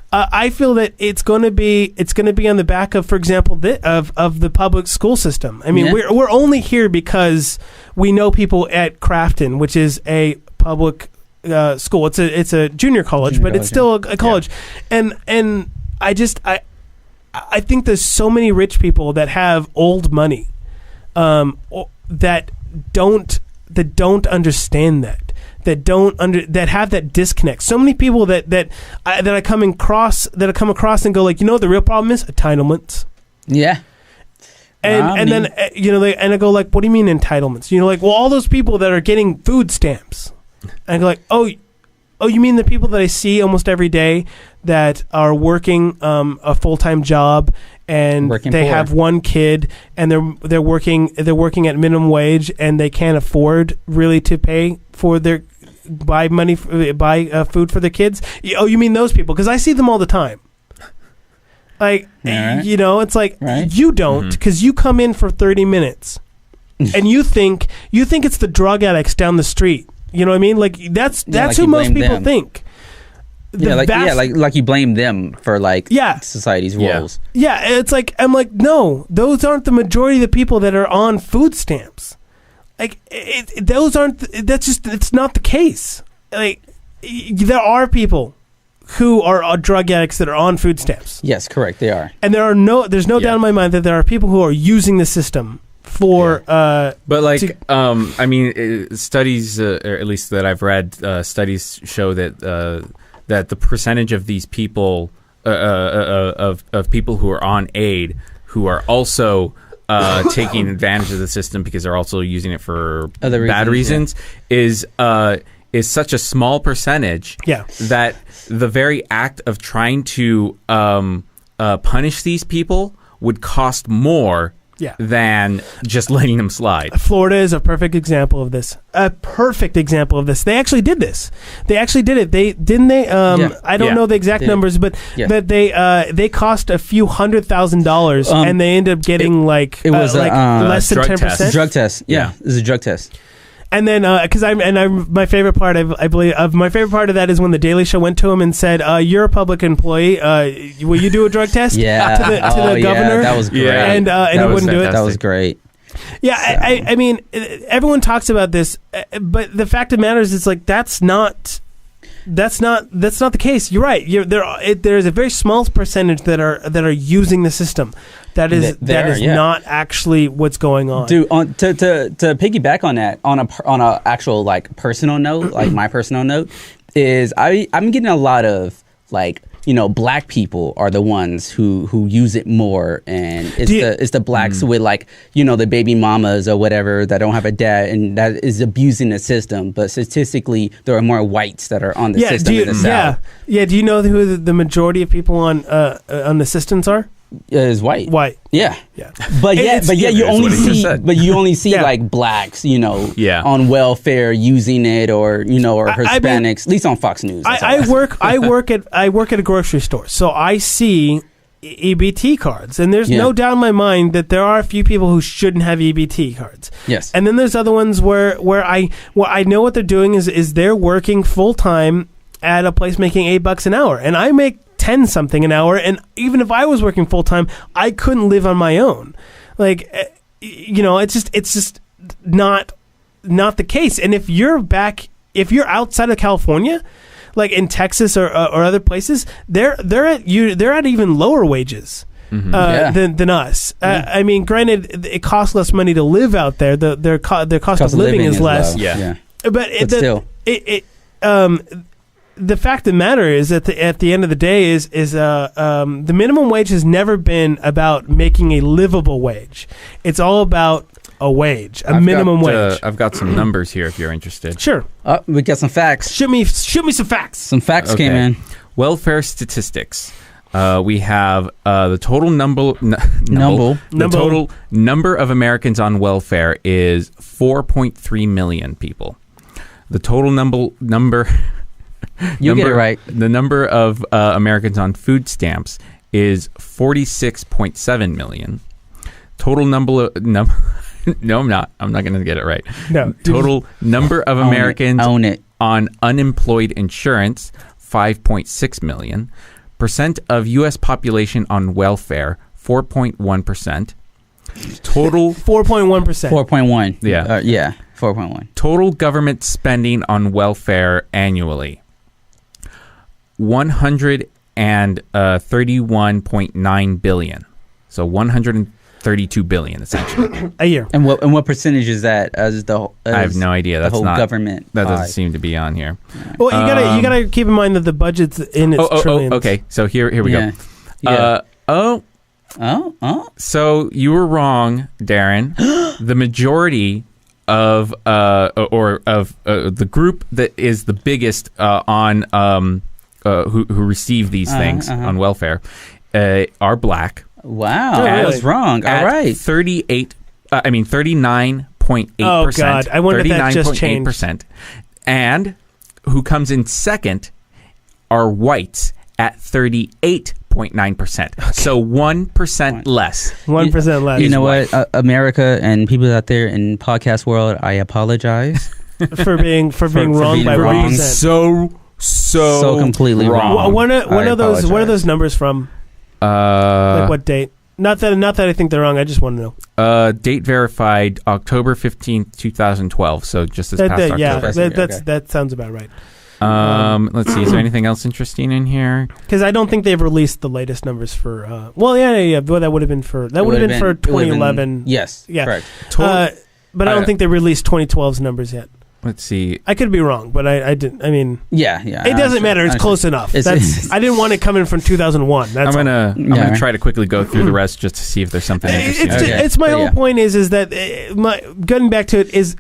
I feel that it's going to be on the back of, for example, of the public school system. I mean, we're only here because we know people at Crafton, which is a public school. It's a junior college, but it's still a college, and I think there's so many rich people that have old money. That don't understand that have that disconnect. So many people that I come across and go like, you know what the real problem is? Entitlements. Yeah. And then I go like, what do you mean entitlements? You know, like, well, all those people that are getting food stamps. And I go like, oh, you mean the people that I see almost every day that are working a full-time job and they have one kid and they're working at minimum wage and they can't afford really to pay for buy food for their kids? Oh, you mean those people? Because I see them all the time. Like, you know, it's like, you don't, because you come in for 30 minutes and you think it's the drug addicts down the street. You know what I mean? Like, that's who most people think. Like you blame them for society's roles. Yeah, it's like, I'm like, no, those aren't the majority of the people that are on food stamps. Like, it's not the case. Like, there are people who are drug addicts that are on food stamps. Yes, correct, they are. And there's no doubt in my mind that there are people who are using the system for but like I mean, studies or at least that I've read, studies show that the percentage of these people of people who are on aid who are also taking advantage of the system because they're also using it for bad reasons is such a small percentage that the very act of trying to punish these people would cost more than just letting them slide. Florida is a perfect example of this. They actually did this. They actually did it. I don't know the exact numbers, but that they cost a few $100,000 and they ended up getting less than 10%. Drug test. Yeah, this is a drug test. And then, my favorite part, I believe, my favorite part of that is when the Daily Show went to him and said, "You're a public employee. Will you do a drug test?" To the governor. That was great. And he wouldn't do it. That was great. Yeah, I mean, everyone talks about this, but the fact of the matter is, it's like that's not the case. You're right. There's a very small percentage that are using the system. That is not actually what's going on. Dude, to piggyback on that, on a actual like personal note, like my personal note is I'm getting a lot of like, you know, black people are the ones who use it more, and it's the blacks with like, you know, the baby mamas or whatever that don't have a dad and that is abusing the system. But statistically, there are more whites that are on the system in the South. Yeah. Do you know who the majority of people on the systems are? is white. White. Yeah. Yeah. But It's- you that's only what he just see, said. but you only see Yeah. like blacks, Yeah. on welfare using it, or or I mean, Hispanics, at least on Fox News. That's all I see. work I work at a grocery store, so I see EBT cards, and there's Yeah. no doubt in my mind that there are a few people who shouldn't have EBT cards. Yes. And then there's other ones where I know what they're doing is they're working full time at a place making $8 an hour, and I make 10 something an hour, and even if I was working full time, I couldn't live on my own. Like, it's just not the case. And if you're outside of California, like in Texas or other places, they're at even lower wages. Yeah. Than us. I mean, granted, it costs less money to live out there. Their cost of living is less. low. Yeah. But still. The fact of the matter is that at the end of the day is the minimum wage has never been about making a livable wage. It's all about a wage, a minimum wage. I've got some numbers here if you're interested. Sure, We got some facts. shoot me some facts. Some facts came Okay. in. Welfare statistics. We have the total Number. The total number of Americans on welfare is 4.3 million people. The total number. You get it right. The number of Americans on food stamps is 46.7 million. Total number. No, I'm not. I'm not going to get it right. No. Total number of Own it. Americans Own it. on unemployed insurance, 5.6 million. Percent of U.S. population on welfare, 4.1%. Total 4.1%. 4.1. Yeah. Yeah. 4.1. total government spending on welfare annually, 131.9 billion. So 132 billion essentially. A year. And what percentage is that as I have no idea. the That's whole not government? That pie? doesn't seem to be on here. Well, you gotta keep in mind that the budget's in its trillions. Okay. So here we Yeah. go. Yeah. Oh, Oh. so you were wrong, Darren. The majority of the group that is the biggest on who receive these things on welfare are black. Wow. Oh, I really? was wrong. All At right. 39.8%. Oh, God. I wonder if that just changed. 39.8%. And who comes in second are whites at 38.9%. So 1% less. 1% less. You know what, America and people out there in podcast world, I apologize. for being wrong being by wrong. 1%. So completely wrong. When are those? Where are apologize. those numbers from? Like what date? Not that I think they're wrong. I just want to know. Date verified October 15th, 2012. So just this past October. Yeah, Okay. that sounds about right. Let's see. Is there anything else interesting in here? Because I don't think they've released the latest numbers for. Well, yeah. But that would have been for 2011. Yes. Yeah. Correct. But I don't think they released 2012's numbers yet. Let's see. I could be wrong, but I didn't. I mean, Yeah. it doesn't matter. It's close enough. It's- I didn't want it coming from 2001. That's I'm all. gonna try to quickly go through the rest just to see if there's something interesting. It's my But whole yeah. point is that getting back to it is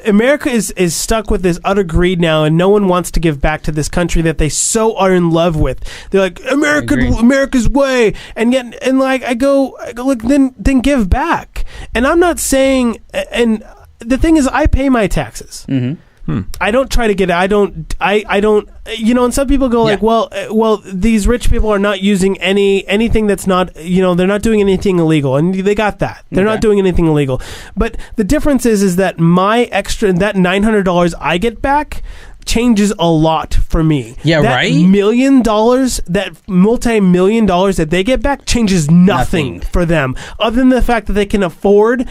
America is stuck with this utter greed now, and no one wants to give back to this country that they so are in love with. They're like Agreed. America's way, and yet I go look, then give back. And I'm not saying, and the thing is, I pay my taxes. Mm-hmm. I don't try to get. I don't. And some people go like, Yeah. well, these rich people are not using anything that's not. They're not doing anything illegal, and they got that. They're not Okay. doing anything illegal. But the difference is that my extra that $900 I get back changes a lot for me. Yeah, that right? $1 million, that multi-million dollars that they get back changes nothing Nothing. for them, other than the fact that they can afford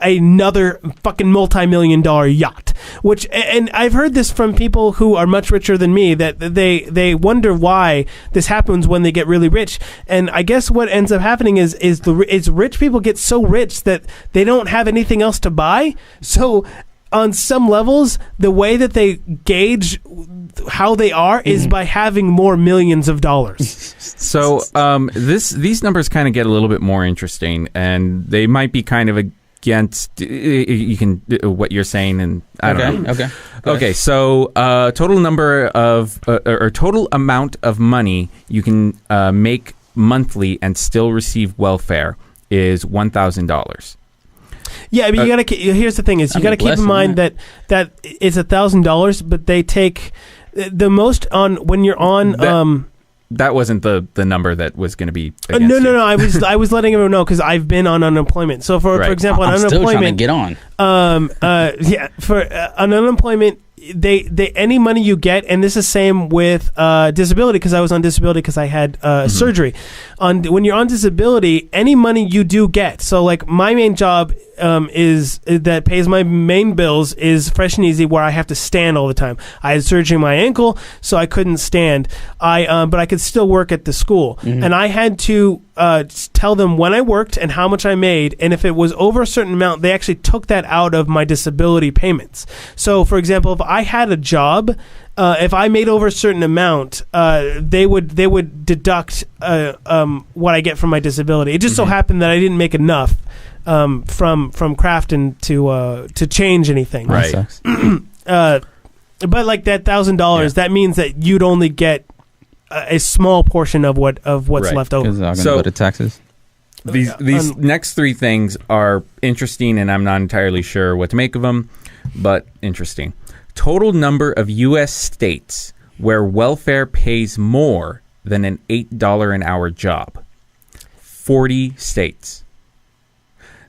another fucking multi-million-dollar yacht. Which, and I've heard this from people who are much richer than me, that they wonder why this happens when they get really rich. And I guess what ends up happening is rich people get so rich that they don't have anything else to buy. So on some levels, the way that they gauge how they are is by having more millions of dollars. So these numbers kind of get a little bit more interesting, and they might be kind of against what you're saying, and I don't know. Okay. Okay, so total number of or total amount of money you can make monthly and still receive welfare is $1,000. Yeah, but you gotta. Here's the thing: is you gotta keep in mind that it's $1,000, but they take the most on when you're on. That wasn't the number that was going to be. No. I was letting everyone know because I've been on unemployment. So for example, on I'm unemployment, still trying to get on. for on unemployment, they any money you get, and this is same with disability because I was on disability because I had surgery. When you're on disability, any money you do get. So like my main job is that pays my main bills is Fresh and Easy, where I have to stand all the time. I had surgery on my ankle, so I couldn't stand. But I could still work at the school, and I had to tell them when I worked and how much I made, and if it was over a certain amount, they actually took that out of my disability payments. So, for example, if I had a job, if I made over a certain amount, they would deduct what I get from my disability. It just so happened that I didn't make enough from Crafton to change anything. Right. That sucks. But like that $1,000, that means that you'd only get a small portion of what's Right. left over. Because I'm going to So- go to taxes. These next three things are interesting, and I'm not entirely sure what to make of them, but interesting. Total number of U.S. states where welfare pays more than an $8 an hour job. 40 states.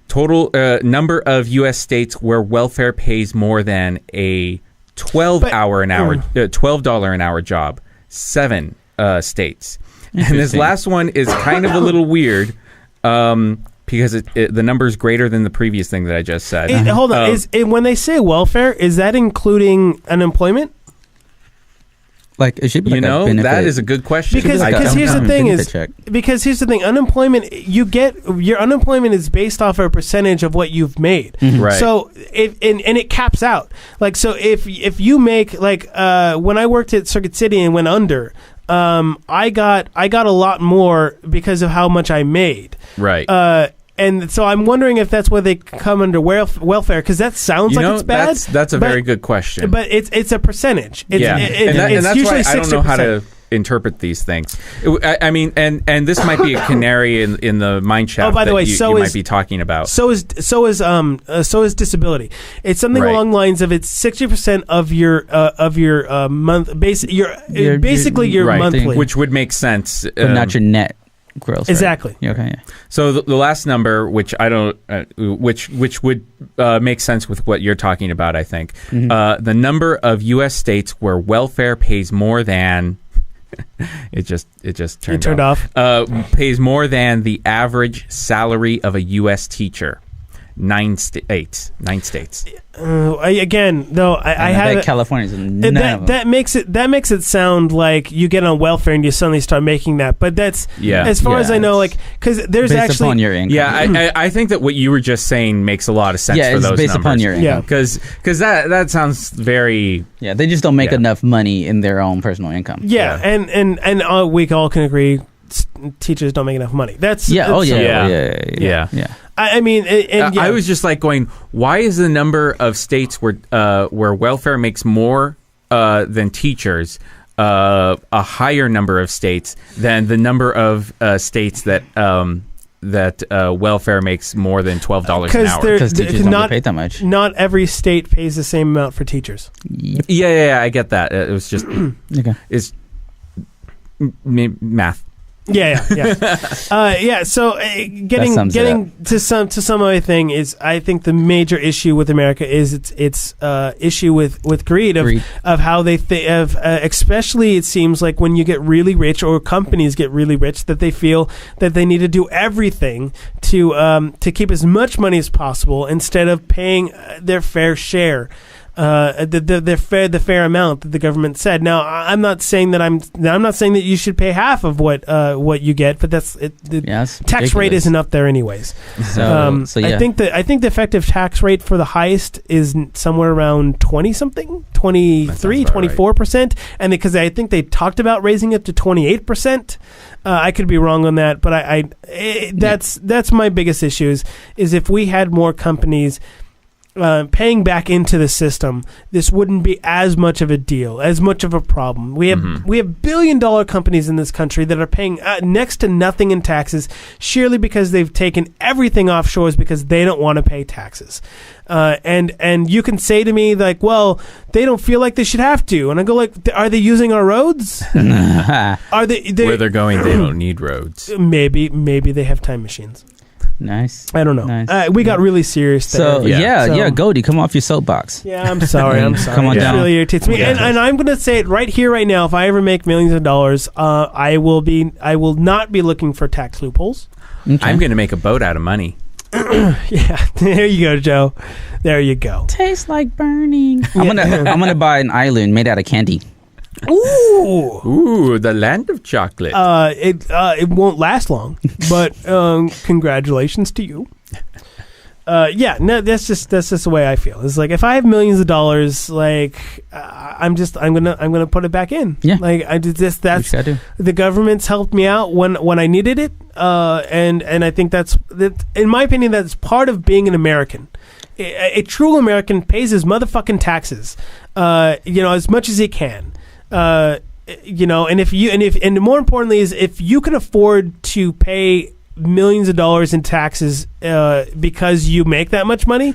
Total number of U.S. states where welfare pays more than a $12 an hour job. 7 states. And this last one is kind of a little weird because the number is greater than the previous thing that I just said. Hold on. When they say welfare, is that including unemployment? Like it should be like a benefit. That is a good question. Because here's the thing is unemployment, you get your unemployment is based off a percentage of what you've made. Right. So and it caps out. Like so if you make like when I worked at Circuit City and went under, I got a lot more because of how much I made. Right. And so I'm wondering if that's where they come under welfare, because that sounds like it's bad. That's a very good question. But it's a percentage. It's that's usually why I don't know how to interpret these things. I mean, and this might be a canary in the mine shaft. Oh, by the way, you might be talking about. So is disability. It's something Right. along the lines of it's 60% of your month basically your right, monthly, which would make sense, but not your net gross. exactly. Right? Yeah, okay. Yeah. So the last number, which I don't, which would make sense with what you're talking about, I think, the number of U.S. states where welfare pays more than it just turned off. Pays more than the average salary of a U.S. teacher. 9 states. Again, though, I have California's none of them. that makes it sound like you get on welfare and you suddenly start making that. But that's as far as I know, like because there's based actually upon your income. Yeah, I think that what you were just saying makes a lot of sense Yeah, for it's those based numbers. upon your income. Yeah. Because that sounds very Yeah, they just don't make Yeah. enough money in their own personal income. yeah, and we all can agree teachers don't make enough money. That's Yeah. Oh that's- yeah. Yeah. I mean, and I was just like going, why is the number of states where welfare makes more than teachers a higher number of states than the number of states that welfare makes more than $12 an hour? Because teachers don't get paid that much. Not every state pays the same amount for teachers. Yeah, I get that. It was just Okay. it's math. Yeah. So getting to some other thing is, I think the major issue with America is its issue with greed of how they especially it seems like when you get really rich or companies get really rich that they feel that they need to do everything to keep as much money as possible instead of paying their fair share. The fair amount that the government said. Now, I'm not saying that you should pay half of what you get, but that's it. The tax rate isn't up there anyways. So yeah. I think the effective tax rate for the highest is somewhere around 20-something, 23, 24%, and because I think they talked about raising it to 28%. I could be wrong on that, but that's my biggest issue is if we had more companies paying back into the system, this wouldn't be as much of a deal, as much of a problem. We have $1 billion companies in this country that are paying next to nothing in taxes, sheerly because they've taken everything offshores because they don't want to pay taxes. And you can say to me like, well, they don't feel like they should have to, and I go like, are they using our roads? Are they Where they're going, they don't need roads. Maybe they have time machines. Nice. I don't know. Nice. We got really serious there. So Yeah. Goldie, come off your soapbox. Yeah, I'm sorry. Come on It down. really irritates me, Yeah. and I'm going to say it right here, right now. If I ever make millions of dollars, I will not be looking for tax loopholes. Okay. I'm going to make a boat out of money. Yeah, there you go, Joe. There you go. Tastes like burning. I'm gonna buy an island made out of candy. Ooh. Ooh, the land of chocolate. It won't last long, but congratulations to you. No, that's just the way I feel. It's like if I have millions of dollars, like I'm gonna put it back in. Yeah. Like I did this. That's What you gotta do. the government's helped me out when I needed it. And I think that in my opinion, that's part of being an American. A true American pays his motherfucking taxes, as much as he can. And and more importantly is if you can afford to pay millions of dollars in taxes because you make that much money,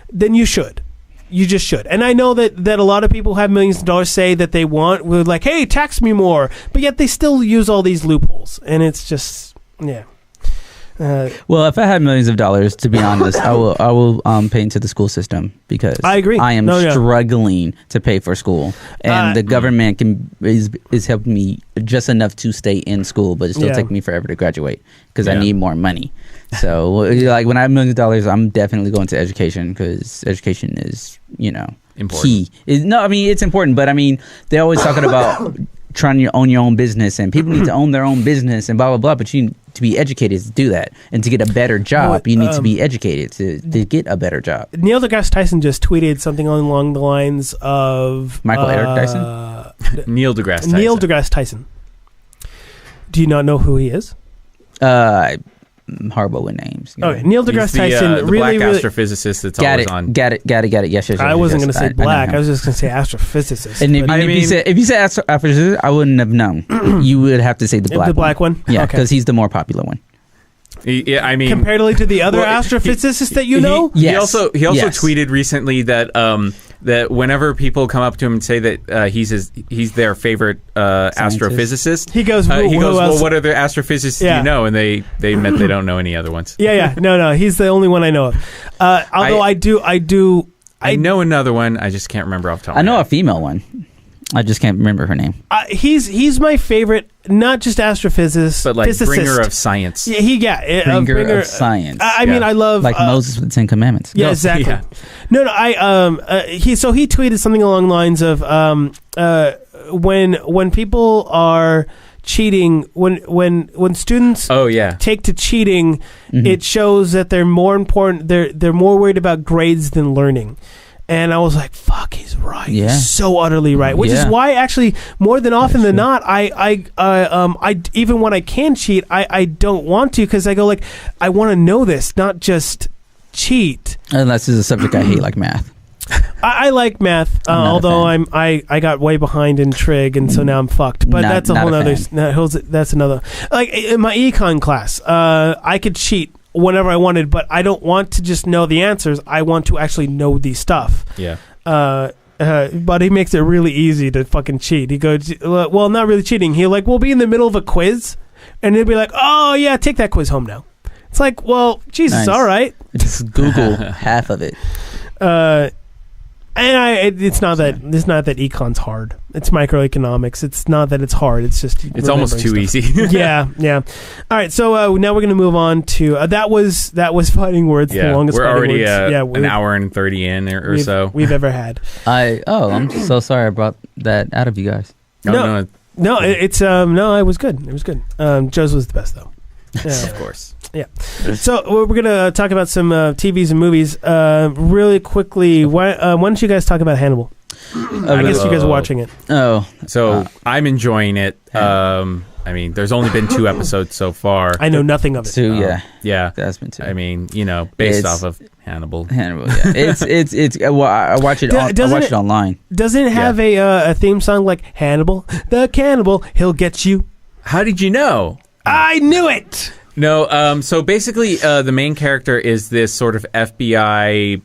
then you should. You just should. And I know that a lot of people have millions of dollars say that they we're like, hey, tax me more, but yet they still use all these loopholes, and it's just Well, if I had millions of dollars, to be honest, I will pay into the school system because I agree. I am No, yeah. struggling to pay for school, and the government is helping me just enough to stay in school, but it still Yeah. takes me forever to graduate because I Yeah. need more money. So, like when I have millions of dollars, I'm definitely going to education because education is Important. key. It's important, but they're always talking about trying to own your own business, and people need to own their own business and blah blah blah, but you need to be educated to do that, and to get a better job you need to be educated to get a better job. Neil deGrasse Tyson just tweeted something along the lines of Michael Eric Dyson? Neil deGrasse Tyson. Neil deGrasse Tyson. Do you not know who he is? I'm horrible with names. Okay, Neil He's deGrasse the, Tyson the really, black really. astrophysicist that's Got always it, on. got it. Yes. I wasn't going to say know black. him. I was just going to say astrophysicist. And if but- you said astrophysicist, I wouldn't have known. You would have to say the black the black one? Yeah, Okay. because he's the more popular one. comparatively to the other Well, astrophysicists that you know. Yes. He also Yes. tweeted recently that that whenever people come up to him and say that he's their favorite astrophysicist, He goes, he who goes, else? well, what other astrophysicists do Yeah. you know? And they admit they don't know any other ones. Yeah. No, he's the only one I know of. Although I know another one. I just can't remember off the top. I of my know a head. female one. I just can't remember her name. he's my favorite, not just astrophysicist, but like physicist. bringer of science. Yeah, Bringer of science. I mean, I love Like Moses with the Ten Commandments. Yeah, No, exactly. yeah. No, he tweeted something along the lines of when people are cheating, when students Oh yeah. take to cheating, Mhm. it shows that they're more important. They're more worried about grades than learning. And I was like, "Fuck, he's right. Yeah. He's so utterly right." Which is Yeah. why, actually, more than often That's than true. not, I even when I can cheat, I don't want to because I go like, I want to know this, not just cheat. Unless it's a subject I hate, like math. I like math, I'm not a although fan. I got way behind in trig, and so now I'm fucked. But Not- that's a not whole a other. fan. That's another. Like in my econ class, I could cheat whenever I wanted, but I don't want to just know the answers. I want to actually know the stuff. Yeah. But he makes it really easy to fucking cheat. He goes, well, not really cheating. We'll be in the middle of a quiz, and he'll be like, "Oh yeah, take that quiz home now." It's like, well, Jesus, Nice. all right. Just Google half of it. And it's not that econ's hard. It's microeconomics. It's not that it's hard. It's just It's almost too remembering stuff. easy. Yeah. All right, so now we're going to move on to that was fighting words, the Yeah, longest we're fighting already words an hour and 30 in or so. we've ever had. I'm so sorry I brought that out of you guys. No. No, it was good. It was good. Joe's was the best though. Of course. So we're gonna talk about some TVs and movies really quickly. Why don't you guys talk about Hannibal? I guess you guys are watching it. Oh, So I'm enjoying it. I mean, there's only been 2 episodes so far. I know nothing of it. Two, yeah, Yeah. that's been two. I mean, based It's- off of Hannibal. Hannibal, yeah. it's. Well, I watch it. I Doesn't watch it- it online. Doesn't it have a theme song like Hannibal, the cannibal, he'll get you? How did you know? I knew it. No, so basically, the main character is this sort of FBI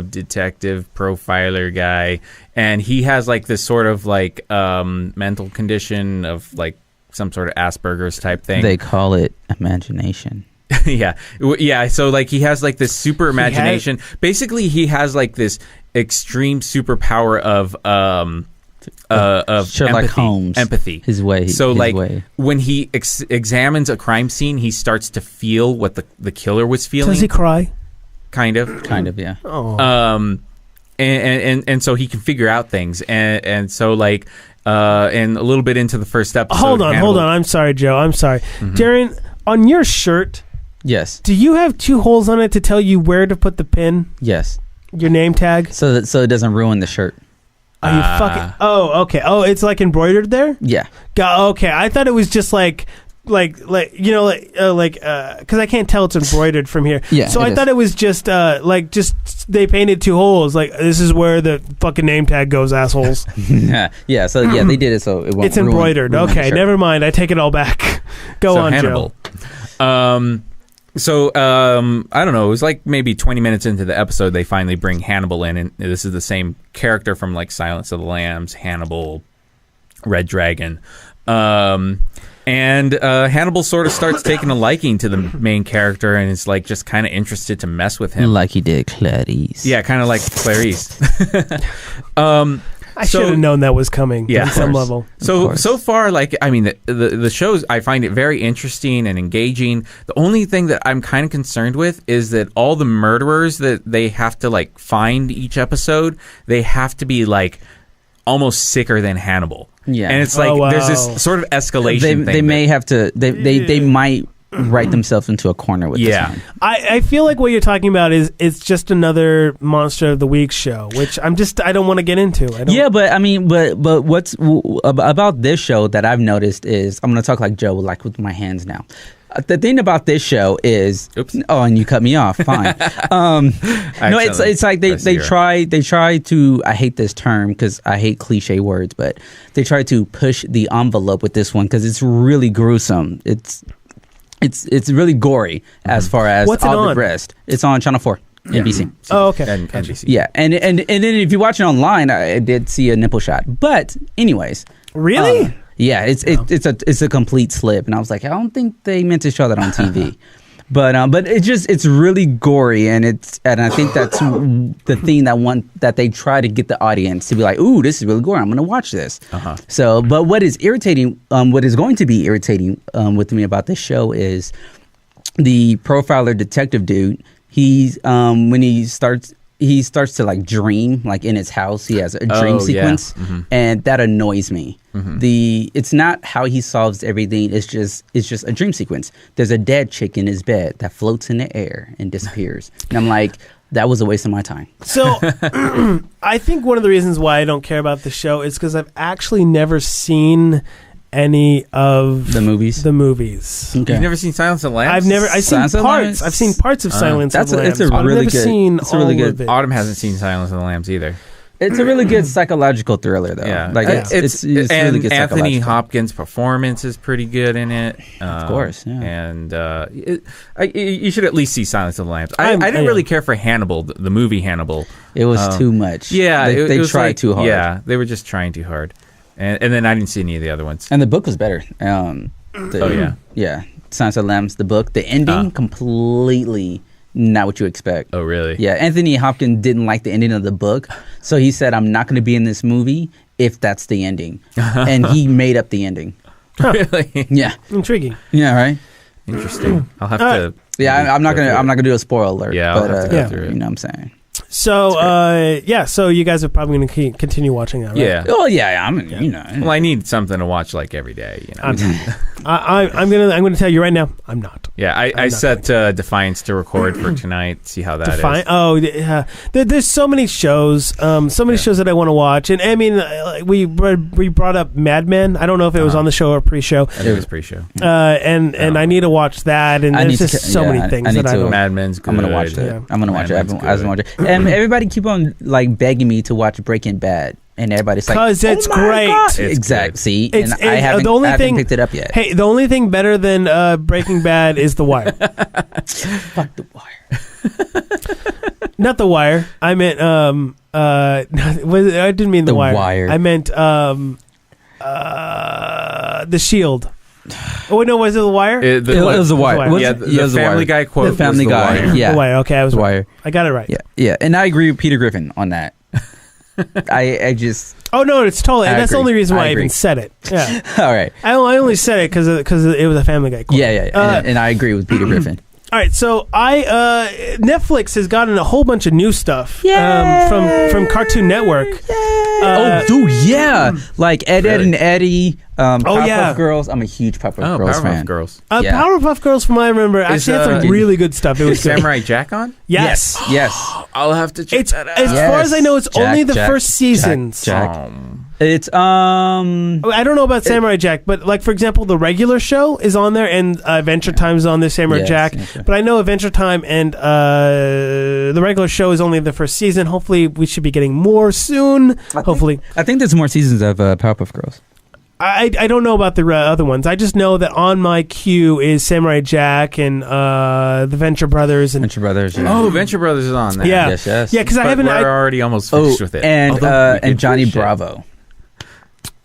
detective profiler guy, and he has like this sort of like mental condition of like some sort of Asperger's type thing. They call it imagination. Yeah. So like he has like this super imagination. Basically, he has like this extreme superpower of Sherlock empathy. Holmes. Empathy. His way. So his like way. when he examines a crime scene, he starts to feel what the killer was feeling. Does he cry? Kind of. Kind of, yeah. Oh. And so he can figure out things, and so like and a little bit into the first episode. hold on. Hannibal- I'm sorry, Joe. I'm sorry. Mm-hmm. Darren, on your shirt, Yes. do you have 2 holes on it to tell you where to put the pin? Yes. Your name tag? So it doesn't ruin the shirt. Are you fucking? Oh, okay. Oh, it's like embroidered there. Yeah. Okay, I thought it was just like because I can't tell it's embroidered from here. Yeah, So it I is. thought it was just they painted 2 holes. Like this is where the fucking name tag goes, assholes. Yeah. So yeah, they did it so it won't. It's embroidered. ruin the Okay, shirt. never mind. I take it all back. Go on, Hannibal. Joe. I don't know. It was like maybe 20 minutes into the episode, they finally bring Hannibal in, and this is the same character from like Silence of the Lambs, Hannibal, Red Dragon, and Hannibal sort of starts taking a liking to the main character, and is like just kind of interested to mess with him. Like he did Clarice. Yeah, kind of like Clarice. I should have known that was coming. Yeah, on of some course. level. So far, like, I mean, the shows, I find it very interesting and engaging. The only thing that I'm kind of concerned with is that all the murderers that they have to, like, find each episode, they have to be, like, almost sicker than Hannibal. Yeah. And it's like, Oh, wow. there's this sort of escalation thing. They may have to. They might write themselves into a corner with Yeah. this one. I feel like what you're talking about is it's just another Monster of the Week show, which I don't want to get into. I don't, Yeah, but I mean, but what's about this show that I've noticed is I'm going to talk like Joe, like with my hands now. The thing about this show is, Oops. oh, and you cut me off. Fine. No, it's like they try to. I hate this term because I hate cliche words, but they try to push the envelope with this one because it's really gruesome. It's really gory as far as What's it all on? the rest. It's on Channel 4, NBC. Oh, okay. And NBC. Yeah, and then if you watch it online, I did see a nipple shot. But anyways, Really? yeah, it's a complete slip, and I was like, I don't think they meant to show that on TV. But it's really gory, and I think that's the thing that they try to get the audience to be like, ooh, this is really gory. I'm going to watch this. Uh-huh. So, but what is irritating, what is going to be irritating with me about this show is the profiler detective dude. He's when he starts to like dream, like in his house. He has a dream Oh, yeah. sequence, and that annoys me. It's not how he solves everything. It's just a dream sequence. There's a dead chick in his bed that floats in the air and disappears, and I'm like, that was a waste of my time. So I think one of the reasons why I don't care about the show is because I've actually never seen any of The movies. Okay. You've never seen Silence of the Lambs? I've seen Silence of the parts. Lambs? I've seen parts of Silence of the Lambs. it's a but I've really never good- seen it's a really all good- of it. Autumn hasn't seen Silence of the Lambs either. It's a really good psychological thriller, though. Yeah, like it's and really good. Anthony psychological. Hopkins' performance is pretty good in it. Of course, yeah. And you should at least see Silence of the Lambs. I I'm- didn't yeah. really care for Hannibal, the movie Hannibal. It was too much. Yeah, they it was tried like- too hard. Yeah, they were just trying too hard. And then I didn't see any of the other ones. And the book was better. Oh, yeah. Yeah. Silence of the Lambs, the book. The ending, completely not what you expect. Oh, really? Yeah, Anthony Hopkins didn't like the ending of the book, so he said, I'm not going to be in this movie if that's the ending. And he made up the ending. Really? Yeah. Intriguing. Yeah, right? Interesting. I'll have to. Yeah, I'm not gonna do a spoiler alert. Yeah, I'll but have to go through it. you know what I'm saying. So so you guys are probably going to continue watching that, right? Yeah. Oh yeah, I'm you know. Well, I need something to watch like every day. You know. I'm gonna tell you right now, I'm not. Yeah, I not set Defiance to record for tonight. See how that is. Oh, yeah. There's so many shows, shows that I want to watch, and I mean, we brought up Mad Men. I don't know if it was on the show or pre-show. I think it was pre-show. And I need to watch that, and there's just so many things that I don't. Mad Men's good. I'm gonna watch it. Yeah. I'm gonna watch it. Mad Men's I was gonna watch it. And everybody keep on like begging me to watch Breaking Bad, and everybody's like, because it's my great. God. It's Exactly. good. See, It's- and I it's- haven't, the only I haven't thing- picked it up yet. Hey, the only thing better than Breaking Bad is The Wire. Fuck The Wire. Not The Wire. I meant I didn't mean The The Wire. Wire. I meant The Shield. Oh wait, no, was it The Wire? It was The Wire. Wire. Was Yeah, it? the It was The Family Wire. Guy quote. The Family was The Guy. Wire. Yeah. The Wire. Okay, I was The right. Wire. I got it right. Yeah, and I agree with Peter Griffin on that. I just Oh no, it's totally. I That's the agree. only reason why I I even agree. said it. Yeah, all right. I only said it because it was a Family Guy quote. Yeah. And I agree with Peter Griffin. All right, so Netflix has gotten a whole bunch of new stuff from Cartoon Network. Oh, dude, yeah, like Ed, Really? and Eddie. Powerpuff yeah. Girls. I'm a huge Powerpuff Oh, Girls Powerpuff fan. Girls. Yeah. Powerpuff Girls, from what I remember, actually had some really good stuff. It was Is good. Samurai Jack on? Yes. Yes. I'll have to check It's that out. as far as I know, it's Jack, only the Jack, first seasons. Jack. It's I don't know about Samurai Jack, but like for example, the regular show is on there, and Adventure Time is on there. Samurai Yes, Jack, okay. but I know Adventure Time and the regular show is only the first season. Hopefully, we should be getting more soon. Hopefully, I think there's more seasons of Powerpuff Girls. I don't know about the other ones. I just know that on my queue is Samurai Jack and the Venture Brothers and Venture Brothers. Yeah. Oh, Venture Brothers is on there. yeah, Yes. yeah. Because I But haven't. we're already almost finished with it. and Although we did and Johnny finish it. Bravo.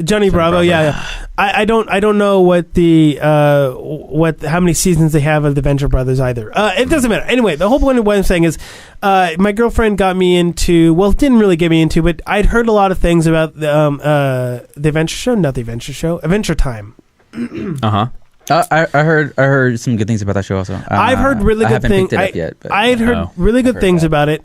Johnny Bravo, yeah. I don't know what how many seasons they have of the Venture Brothers either. It doesn't matter. Anyway, the whole point of what I'm saying is, my girlfriend got me into. Well, didn't really get me into, but I'd heard a lot of things about the Adventure Show, not the Adventure Show, Adventure Time. Uh-huh. I heard some good things about that show also. I've heard really I good haven't things. picked it up yet. But I had heard Oh. really good heard things that. about it.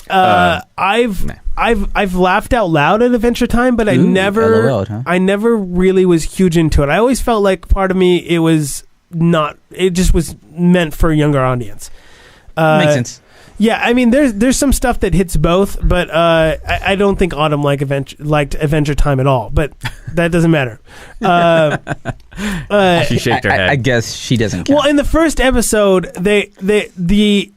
Nah. I've laughed out loud at Adventure Time, but I Ooh, never LOL'd, huh? I never really was huge into it. I always felt like part of me it just was meant for a younger audience. Makes sense. Yeah, I mean there's some stuff that hits both, but I don't think Autumn liked Adventure Time at all. But that doesn't matter. She shaked her head. I guess she doesn't count. Well, in the first episode, the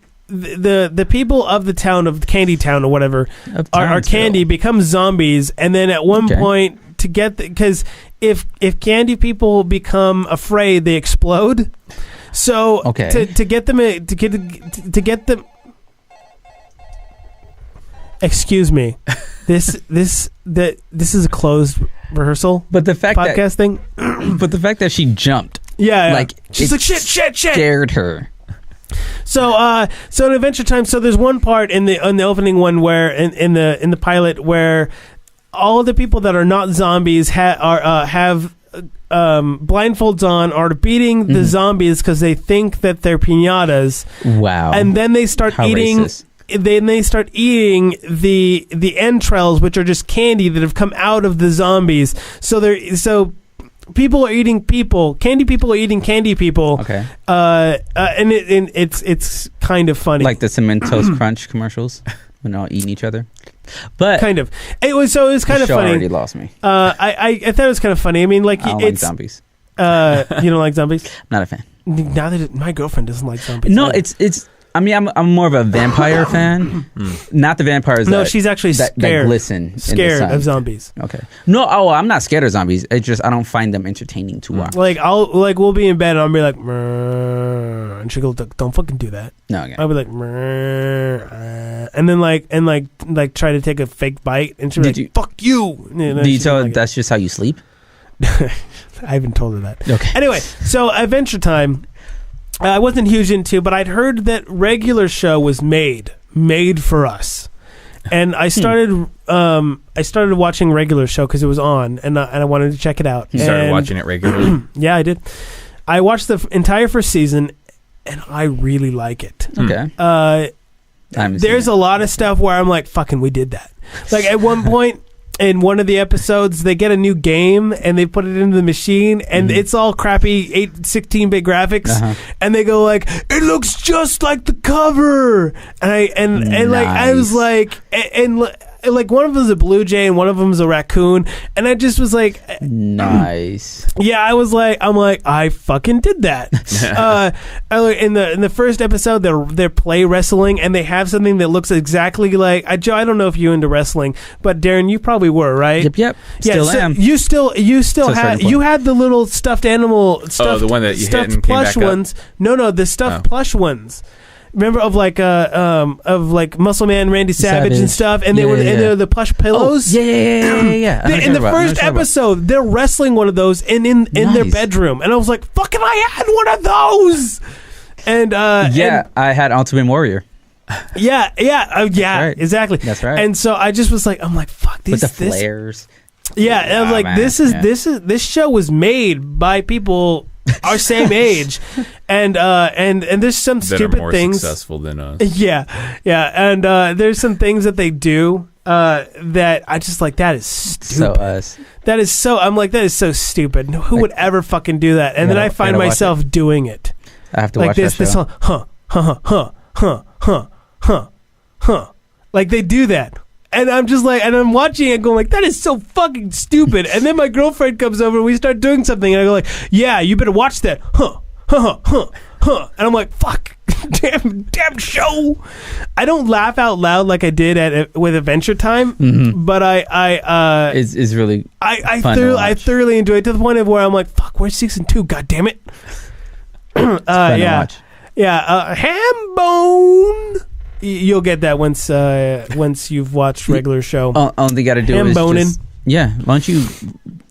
people of the town of Candy Town or whatever are Candy become zombies, and then at one point to get because if Candy people become afraid, they explode. So to get them to get them. Excuse me, this is a closed rehearsal. But the fact podcast thing. But the fact that she jumped, yeah. like She's it like shit. scared her. So in Adventure Time, so there's one part in the opening one where in the pilot where all of the people that are not zombies have blindfolds on, are beating the zombies because they think that they're piñatas. Wow. And then they start How eating. racist. Then they start eating the entrails, which are just candy that have come out of the zombies. So people are eating people. Candy people are eating candy people. Okay. And it's kind of funny. Like the Cementos Crunch commercials when they're all eating each other. But kind of. It was kind the of show funny. already lost me. I thought it was kind of funny. I mean, like I don't like zombies. You don't like zombies? Not a fan. Now that my girlfriend doesn't like zombies. No, either. it's. I mean, I'm more of a vampire fan. Not the vampires. No, that, she's actually that scared. glisten. in the Scared sun. of zombies. Okay. No, I'm not scared of zombies. It's just I don't find them entertaining to watch. Like we'll be in bed and I'll be like, "Mrrr," and she'll go, "Don't fucking do that." No, okay. I'll be like, "Mrrr," and then try to take a fake bite, and she'll be Did like, you- "Fuck you." And then Do you she tell her doesn't like that's just how you sleep? it. I haven't told her that. Okay. Anyway, so Adventure Time, I wasn't huge into, but I'd heard that regular show was made for us, and I started watching regular show because it was on, and I wanted to check it out. You started And- watching it regularly. Yeah, I did. I watched the entire first season, and I really like it. Okay. there's a lot of stuff where I'm like, fucking, we did that. Like at one point in one of the episodes, they get a new game and they put it into the machine and it's all crappy 16-bit graphics, and they go like, it looks just like the cover, and like I was like, and like one of them is a blue jay and one of them is a raccoon, and I just was like, nice. yeah, I'm like I fucking did that. In the first episode, they're play wrestling and they have something that looks exactly like Joe. I don't know if you're into wrestling, but Darren, you probably were, right? Yep. Still am. You still had the little stuffed animal stuffed, the one that you hit stuffed and came plush back up? ones. No, the stuffed plush ones. Remember of like Muscle Man Randy Savage and stuff, and they were the plush pillows. Yeah. In the first episode, they're wrestling one of those in their bedroom, and I was like, "Fucking, I had one of those." And I had Ultimate Warrior. Yeah, right. exactly. That's right. And so I just was like, I'm like, fuck these. With the flares. Yeah, and I was like, man. this show was made by people our same age, and there's some that stupid are more things. successful than us. Yeah, and there's some things that they do that I just like. That is stupid. So us. That is so. I'm like, that is so stupid. Who would ever fucking do that? And then I find myself doing it. I have to like watch this. that show. This like they do that. And I'm just like, and I'm watching it going like, that is so fucking stupid. And then my girlfriend comes over and we start doing something. And I go like, yeah, you better watch that. And I'm like, fuck, damn show. I don't laugh out loud like I did with Adventure Time, but It's really I fun to watch. I thoroughly enjoy it to the point of where I'm like, fuck, where's season 2? God damn it. fun to watch. Yeah, ham bone. You'll get that once you've watched regular show. All they got to do Ham is boning. just, why don't you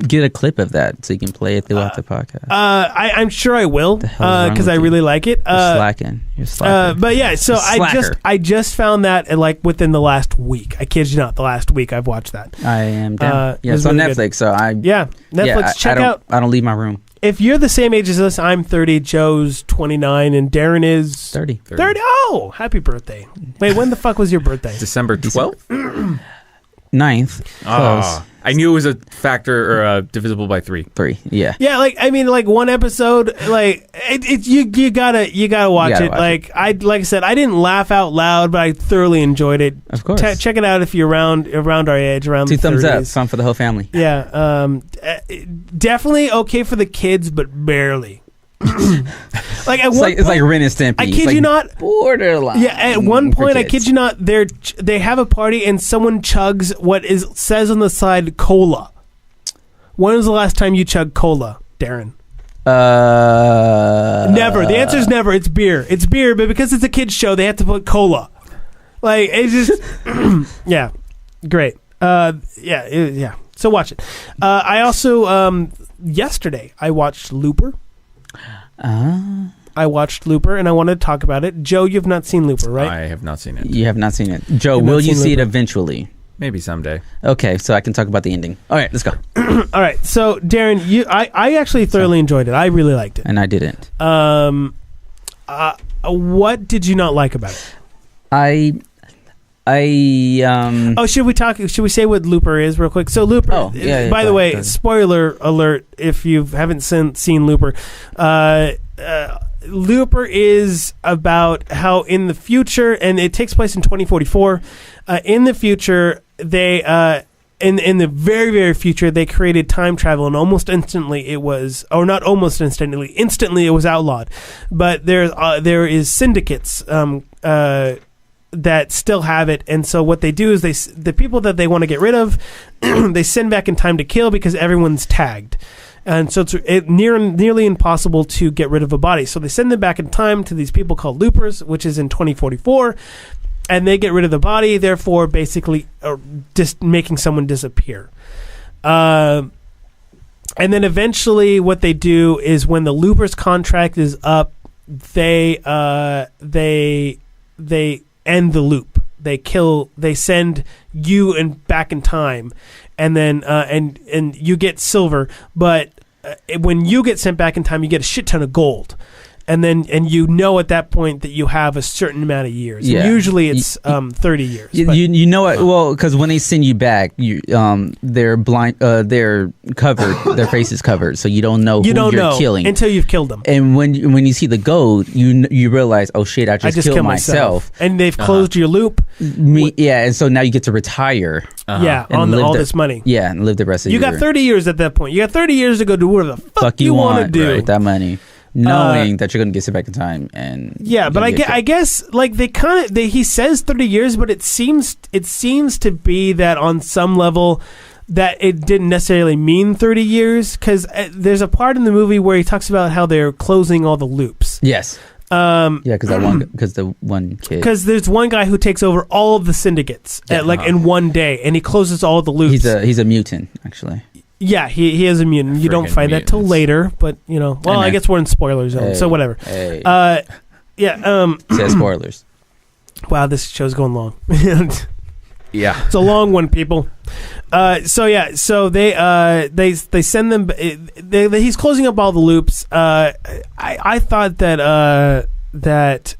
get a clip of that so you can play it throughout the podcast? I'm sure I will The hell is wrong because with I you? really like it. You're slacking. But yeah, so Slacker. I just found that like within the last week. I kid you not, the last week I've watched that. I am down. it was it's on really Netflix, so Netflix. Check out. I don't leave my room. If you're the same age as us, I'm 30, Joe's 29, and Darren is 30. 30. Oh, happy birthday! Wait, when the fuck was your birthday? December 12th? 9th. Close. I knew it was a factor or divisible by 3. 3. Yeah. Yeah, like I mean, like one episode, like you gotta watch gotta it. watch Like I said, I didn't laugh out loud, but I thoroughly enjoyed it. Of course. Check it out if you're around our age, around 2 the thumbs 30s. up. Fun for the whole family. Yeah, definitely okay for the kids, but barely. Like at It's like Ren and Stimpy. I It's kid like you not. borderline. Yeah, at one for point, I kids. kid you not, they have a party and someone chugs what says on the side cola. When was the last time you chugged cola, Darren? Never. The answer is never. It's beer. It's beer, but because it's a kids show, they have to put cola. Like it's just, yeah, great. Yeah. So watch it. I also yesterday I watched Looper. I watched Looper, and I wanted to talk about it. Joe, you've not seen Looper, right? I have not seen it. You have not seen it. Joe, You've not will you seen see it Looper. eventually? Maybe someday. Okay, so I can talk about the ending. All right, let's go. All right. So Darren, I actually thoroughly enjoyed it. I really liked it. And I didn't. What did you not like about it? Oh, should we say what Looper is real quick? So Looper, Oh, yeah, by go the way, ahead. spoiler alert if you haven't seen Looper. Looper is about how in the future, and it takes place in 2044, in the future, they in the very, very future, they created time travel, and almost instantly it was, or not almost instantly it was outlawed. But there is syndicates that still have it, and so what they do is the people that they want to get rid of, they send back in time to kill because everyone's tagged. And so it's nearly impossible to get rid of a body. So they send them back in time to these people called loopers, which is in 2044, and they get rid of the body, therefore basically just making someone disappear. And then eventually what they do is when the loopers contract is up, they end the loop. They send you back in time, and then and you get silver, but when you get sent back in time, you get a shit ton of gold. and you know at that point that you have a certain amount of years. Yeah. And usually it's 30 years. You, but- you know what? Well, because when they send you back, they're blind. They're covered. Their face is covered, so you don't know who you don't you're know killing until you've killed them. And when you see the gold, you realize, oh shit, I just killed myself. And they've closed your loop. And so now you get to retire. Yeah, And on live all the- this money. Yeah, and live the rest of You your got 30 years at that point. You got 30 years to go do whatever the fuck you want to do. with that money, knowing that you're going to get sent back in time. And Yeah, but I guess like he says 30 years, but it seems to be that on some level that it didn't necessarily mean 30 years, because there's a part in the movie where he talks about how they're closing all the loops. Yes. Yeah, because the one kid. Because there's one guy who takes over all of the syndicates in one day, and he closes all the loops. He's a mutant, actually. Yeah, he is a mutant. You don't Friggin' find that till mutants. later, but I guess we're in spoiler zone, so whatever. Hey. Yeah. Says spoilers. Wow, this show's going long. Yeah. It's a long one, people. So they send them. He's closing up all the loops. I thought that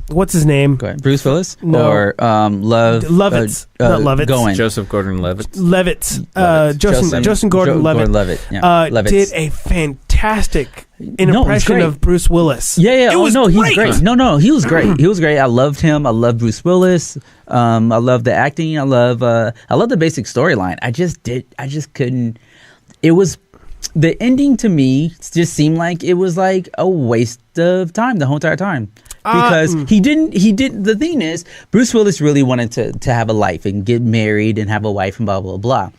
what's his name? Go ahead. Bruce Willis? No. Or Lovitz. Not Lovitz. Goen. Joseph Gordon-Levitt. Levitz. Joseph Gordon-Levitt. Yeah. Levitz. Did a fantastic he's impression great. of Bruce Willis. Yeah. It was he's great. great. No, he was great. He was great. I loved him. I love Bruce Willis. I love the acting. I love the basic storyline. I just couldn't. It was the ending to me just seemed like it was like a waste of time the whole entire time. Because he didn't. The thing is, Bruce Willis really wanted to have a life and get married and have a wife and blah blah blah.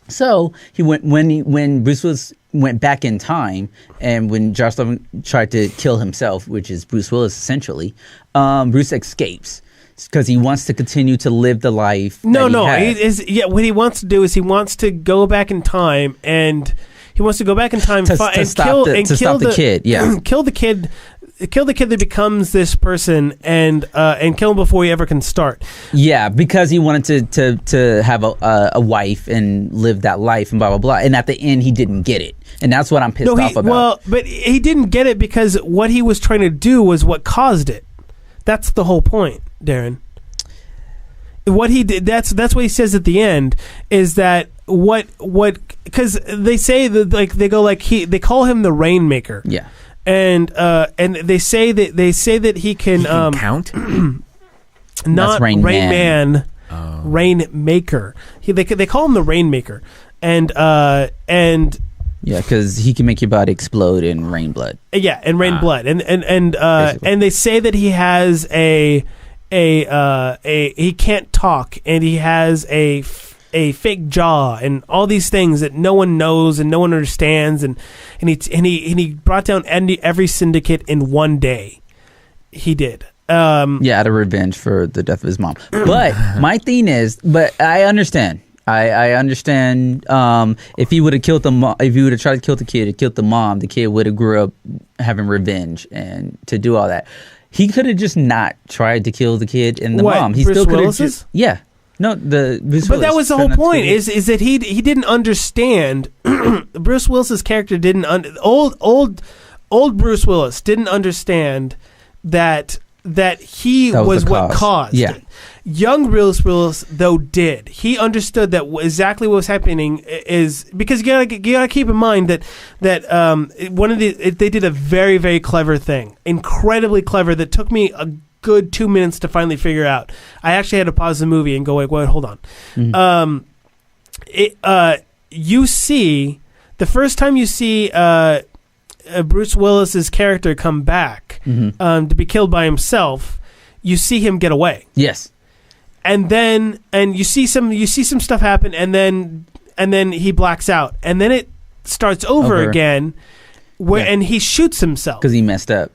So he went when Bruce Willis went back in time, and when Josh Levin tried to kill himself, which is Bruce Willis essentially, Bruce escapes because he wants to continue to live the life. No. had. What he wants to do is he wants to go back in time and. He wants to go back in time To and stop kill the kid. Yeah, kill the kid that becomes this person and kill him before he ever can start. Yeah, because he wanted to have a wife and live that life and blah blah blah. And at the end, he didn't get it, and that's what I'm pissed off about. Well, but he didn't get it because what he was trying to do was what caused it. That's the whole point, Darren. What he did, that's what he says at the end, is that what because they say that they call him the Rainmaker. Yeah. And they say that he can, count? not Rain Man. Rainmaker. They call him the Rainmaker, and Yeah, because he can make your body explode in rain blood. yeah, and rain blood, and they say that he has he can't talk, and he has a fake jaw, and all these things that no one knows and no one understands, and he brought down every syndicate in one day. He did. Yeah, out of revenge for the death of his mom. But my thing is, I understand. I understand. If he would have killed if he would have tried to kill the kid, and killed the mom, the kid would have grew up having revenge and to do all that. He could have just not tried to kill the kid and the mom. He Bruce still could Willis's? have. Yeah. No, the Bruce But that Willis was the whole turned out to point. be- Is that he didn't understand. Bruce Willis's character didn't. Old Bruce Willis didn't understand that he That was was the what cause. caused Yeah. it. Young Bruce Willis though did. He understood that exactly what was happening is because you gotta keep in mind that they did a very, very clever thing, incredibly clever, that took me a good 2 minutes to finally figure out. I actually had to pause the movie and go, wait, hold on. Mhm. You see, the first time you see Bruce Willis's character come back Mhm. to be killed by himself, you see him get away, Yes. and you see some stuff happen, and then he blacks out, and then it starts over again, Yeah. and he shoots himself, Because he messed up.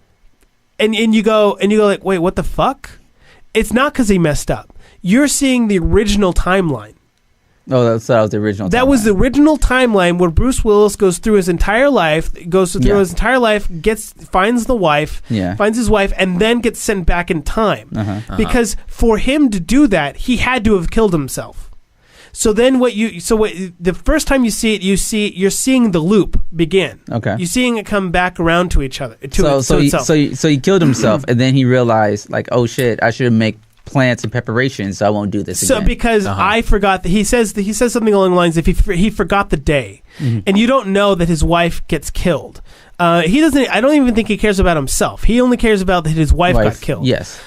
and you go like, wait, what the fuck? It's not because he messed up. You're seeing the original timeline. Oh, that was the original. That was the timeline. original timeline where Bruce Willis goes through his entire life, finds the wife, Yeah. finds his wife, and then gets sent back in time. Uh-huh. Because for him to do that, he had to have killed himself. So then the first time you see it, you're seeing the loop begin. Okay. You're seeing it come back around to each other. So he killed himself, and then he realized, like, oh shit, I should make plans and preparations so I won't do this So again. because I forgot that he says something along the lines if he forgot the day, and you don't know that his wife gets killed. He doesn't. I don't even think he cares about himself. He only cares about that his wife got killed. Yes.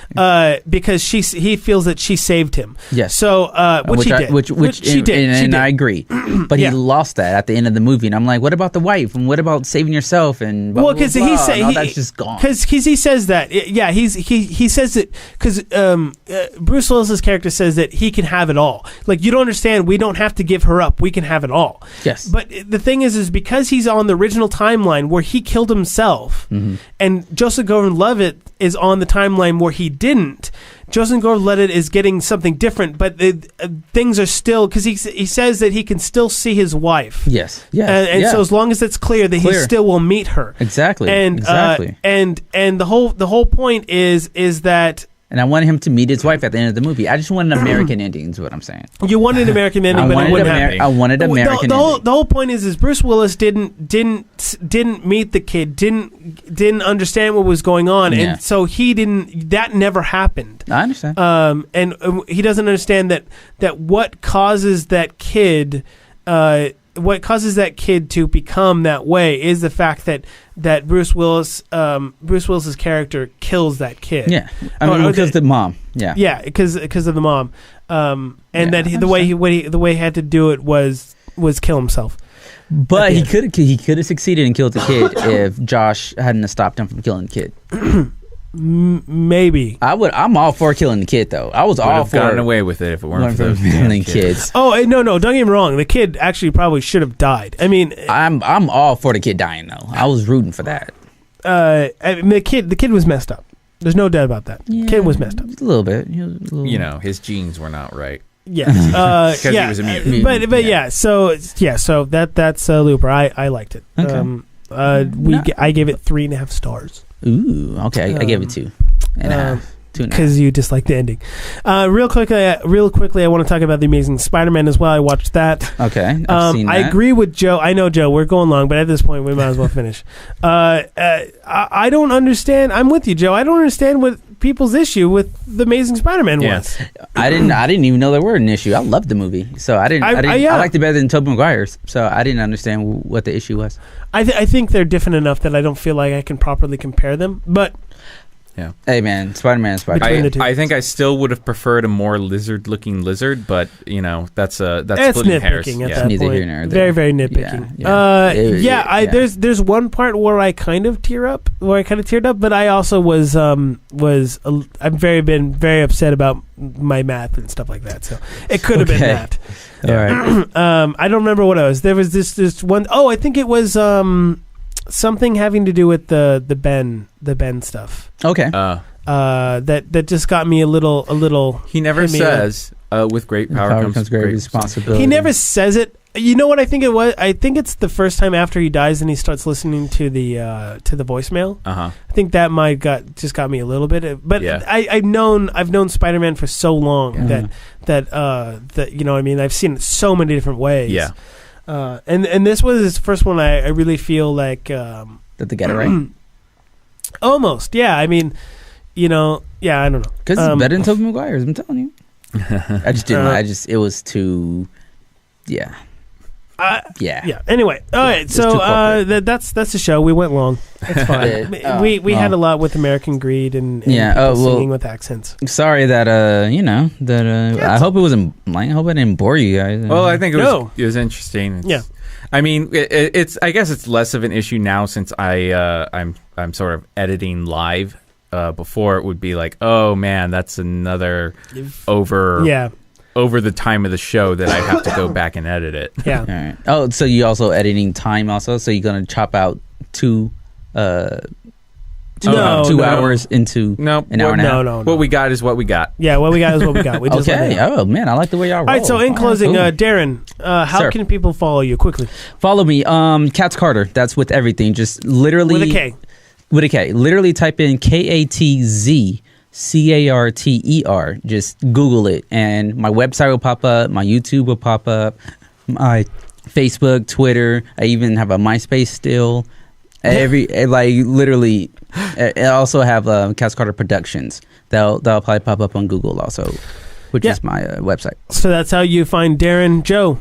Because he feels that she saved him. Yes. So which she did. Which she did. And She did. I agree. But Yeah. he lost that at the end of the movie, and I'm like, what about the wife? And what about saving yourself? And blah, Well, blah, because blah, he said and all that's just gone. Because he says that. Yeah, he says it because Bruce Willis's character says that he can have it all. Like, you don't understand. We don't have to give her up. We can have it all. Yes. But the thing is because he's on the original timeline where he killed himself, and Joseph Gordon-Levitt is on the timeline where he didn't. Joseph Gordon-Levitt is getting something different, but things are still, because he says that he can still see his wife. Yes. Yeah. And so as long as it's clear that he still will meet her. Exactly. And exactly. And the whole point is that And I wanted him to meet his wife at the end of the movie. I just wanted an American ending, is what I'm saying. you wanted an American ending, but it wouldn't happen. I wanted an American the ending. whole point is Bruce Willis didn't meet the kid, didn't understand what was going on, Yeah. and so that never happened. I understand. And he doesn't understand that what causes that kid. What causes that kid to become that way is the fact that Bruce Willis's character kills that kid. Yeah, I mean, because the mom. Yeah, yeah, because of the mom, and Yeah, that the way he had to do it was kill himself. but he could have succeeded and killed the kid if Josh hadn't stopped him from killing the kid. Maybe. I'm all for killing the kid, though. I was Would all have for gotten away with it if it weren't for those damn killing kids. kids. Oh no! Don't get me wrong. The kid actually probably should have died. I mean, I'm all for the kid dying, though. I was rooting for that. I mean, the kid was messed up. There's no doubt about that. Yeah, Kid was messed up. a little bit. He was a little- You know, his genes were not right. Yes. Because yeah. he was a mutant. But yeah. So that's Looper. I liked it. Okay. I gave it 3.5 stars Ooh, okay. I gave it 2.5. 2.5. because you disliked the ending. Real quickly, I want to talk about the Amazing Spider-Man as well. I watched that. Okay, I've seen I that. agree with Joe. I know, Joe, we're going long, but at this point, we might as well finish. I don't understand. I'm with you, Joe. I don't understand what people's issue with the Amazing Spider-Man Yeah. was. I didn't even know there were an issue. I loved the movie, so I liked it better than Tobey Maguire's. So I didn't understand what the issue was. I think they're different enough that I don't feel like I can properly compare them. But Yeah. Hey man, Spider-Man. Between the two. I think I still would have preferred a more lizard-looking lizard, but you know that's it's splitting hairs. nitpicking at Yeah. that Neither point. here nor there. Very, very nitpicking. Yeah. There's one part where I kind of teared up, but I also been very upset about my math and stuff like that. So it could have been Okay. that. All right. I don't remember what it was. There was this one. Oh, I think it was something having to do with the Ben stuff. Okay. That just got me a little. He never hit me says, "With great power, comes great responsibility." He never says it. You know what I think it was? I think it's the first time after he dies and he starts listening to the voicemail. Uh-huh. I think that might got me a little bit. But Yeah. I've known Spider-Man for so long Yeah. that you know what I mean, I've seen it so many different ways. Yeah. And this was his first one. I really feel like Did they get it right? almost. Yeah. I mean, you know. Yeah. I don't know. Because it's better than Tobey Maguire's. I'm telling you. I just didn't. It was too. Yeah. Yeah. Yeah. Anyway, all right. It's So too corporate. that's the show. We went long. It's fine. Yeah. we had a Oh. lot with American Greed and Yeah, people well- singing with accents. Sorry that I hope it wasn't. I hope I didn't bore you guys. Well, I think it was No. interesting. Yeah. I mean, it's. I guess it's less of an issue now since I'm sort of editing live. Before it would be like, oh man, that's another over the time of the show that I have to go back and edit it. Yeah. All right. Oh, so you also editing time also? So you're gonna chop out 2 hours into No, an hour and a half? No. What we got is what we got. Yeah, what we got is what we got. We just let it Okay. out. Oh man, I like the way y'all roll. All right, so in closing, cool. Darren, how Sir. can people follow you quickly? Follow me. Katz Carter. That's with everything. Just literally With a K. With a K. Literally type in KATZ Carter. Just Google it, and my website will pop up. My YouTube will pop up. My Facebook, Twitter. I even have a MySpace still. Literally. I also have Cass Carter Productions. That'll probably pop up on Google also, which is my website. So that's how you find Darren. Joe.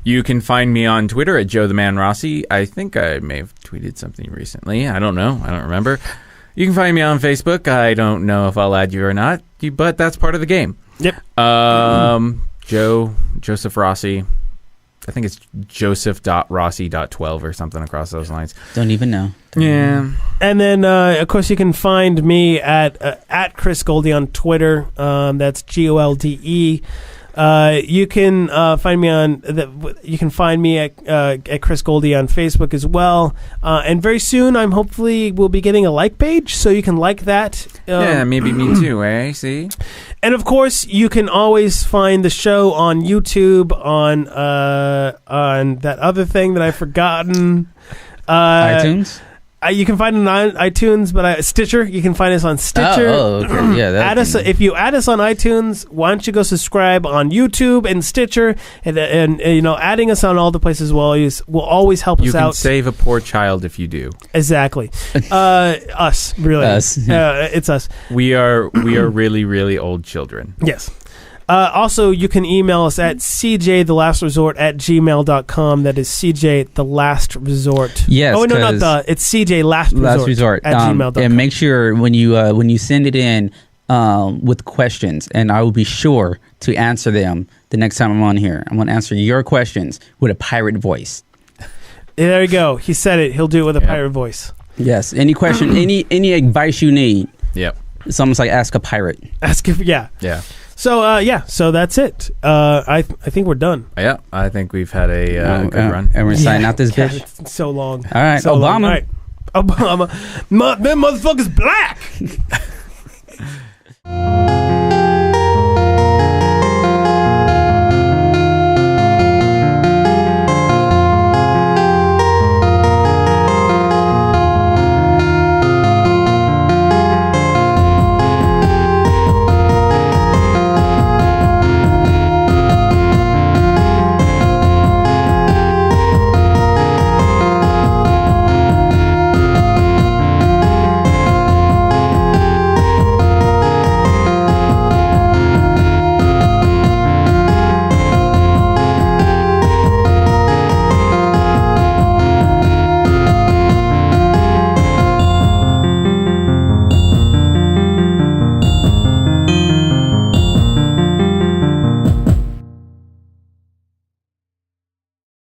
You can find me on Twitter at Joe the Man Rossi. I think I may have tweeted something recently. I don't know. I don't remember. You can find me on Facebook. I don't know if I'll add you or not, but that's part of the game. Yep. Joseph Rossi. I think it's joseph.rossi.12 or something across those lines. Don't even know. Yeah. And then, of course, you can find me at Chris Goldie on Twitter. That's GOLDE. You can find me at Chris Goldie on Facebook as well. And very soon, I'm hopefully will be getting a like page, so you can like that. Yeah, maybe me too, eh? See? And of course, you can always find the show on YouTube on that other thing that I've forgotten. iTunes? You can find it on iTunes, but Stitcher. You can find us on Stitcher. Okay. Yeah. Add us if you add us on iTunes. Why don't you go subscribe on YouTube and Stitcher, and adding us on all the places will always help You us can out. save a poor child if you do. Exactly. Us, really. Us. It's us. We are really, really old children. Yes. Also, you can email us at cjthelastresort@gmail.com. That is CJ the Last Resort. Yes. Oh, no, not it's CJ Last Resort at gmail.com. And make sure when you send it in with questions, and I will be sure to answer them the next time I'm on here. I'm going to answer your questions with a pirate voice. There you go. He said it. He'll do it with a pirate voice. Yes. Any question, any advice you need. Yep. It's almost like ask a pirate. Yeah. So so that's it. I think we're done. Yeah, I think we've had a good run. And we're signing out this God, bitch. it's so long. All right, So Obama. long. All right. Obama. That motherfucker's black.